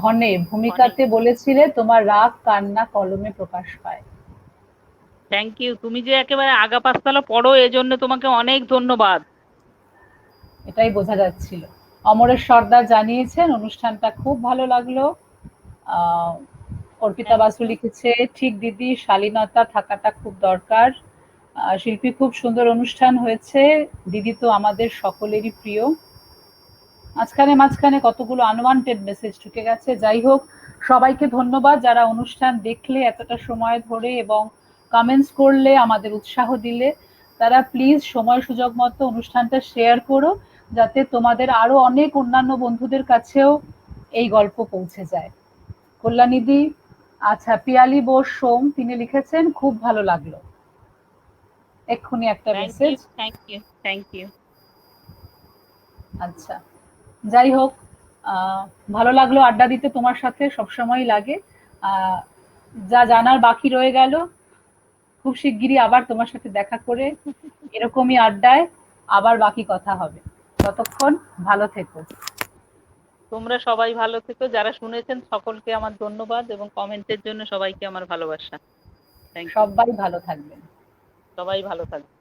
ধনে অনেক ভূমিকাতে বলেছিলে তোমার রাগ কান্না কলমে প্রকাশ পায়। Thank you. তুমি যে একেবারে আগা পাঁচতলা পড়ো, এজন্য তোমাকে অনেক ধন্যবাদ। এটাই বোঝা যাচ্ছিল। অমরেশ সর্দার জানিয়েছেন অনুষ্ঠানটা খুব ভালো লাগলো। আহ, অর্পিতা থ্যাংক বাসু ইউ। লিখেছে ঠিক দিদি, শালীনতা থাকাটা খুব দরকার। শিল্পী খুব সুন্দর অনুষ্ঠান হয়েছে, দিদি তো আমাদের সকলেরই প্রিয়। মাঝখানে মাঝখানে কতগুলো আনওয়ান্টেড মেসেজ ঢুকে গেছে, যাই হোক, সবাইকে ধন্যবাদ যারা অনুষ্ঠান দেখলে এতটা সময় ধরে এবং কমেন্টস করলে আমাদের উৎসাহ দিলে। তারা প্লিজ সময় সুযোগ মতো অনুষ্ঠানটা শেয়ার করো, যাতে তোমাদের আরো অনেক অন্যান্য বন্ধুদের কাছেও এই গল্প পৌঁছে যায়। কল্যাণীদি, আচ্ছা, পিয়ালি বোস সোম তিনি লিখেছেন খুব ভালো লাগলো, এক্ষুনি একটা thank message. You. Thank you. Thank you. আচ্ছা, যাই হোক, ভালো লাগলো আড্ডা দিতে, তোমার সাথে সবসময় লাগে। আহ, যা জানার বাকি রয়ে গেল, খুব শিগগিরই আবার তোমার সাথে দেখা করে এরকমই আড্ডায় আবার বাকি কথা হবে। ততক্ষণ ভালো থেকো। তোমরা সবাই ভালো থেকো, যারা শুনেছেন সকলকে আমার ধন্যবাদ, এবং কমেন্টের জন্য সবাইকে আমার ভালোবাসা। Thank you. সবাই ভালো থাকবেন। সবাই ভালো থাকবে।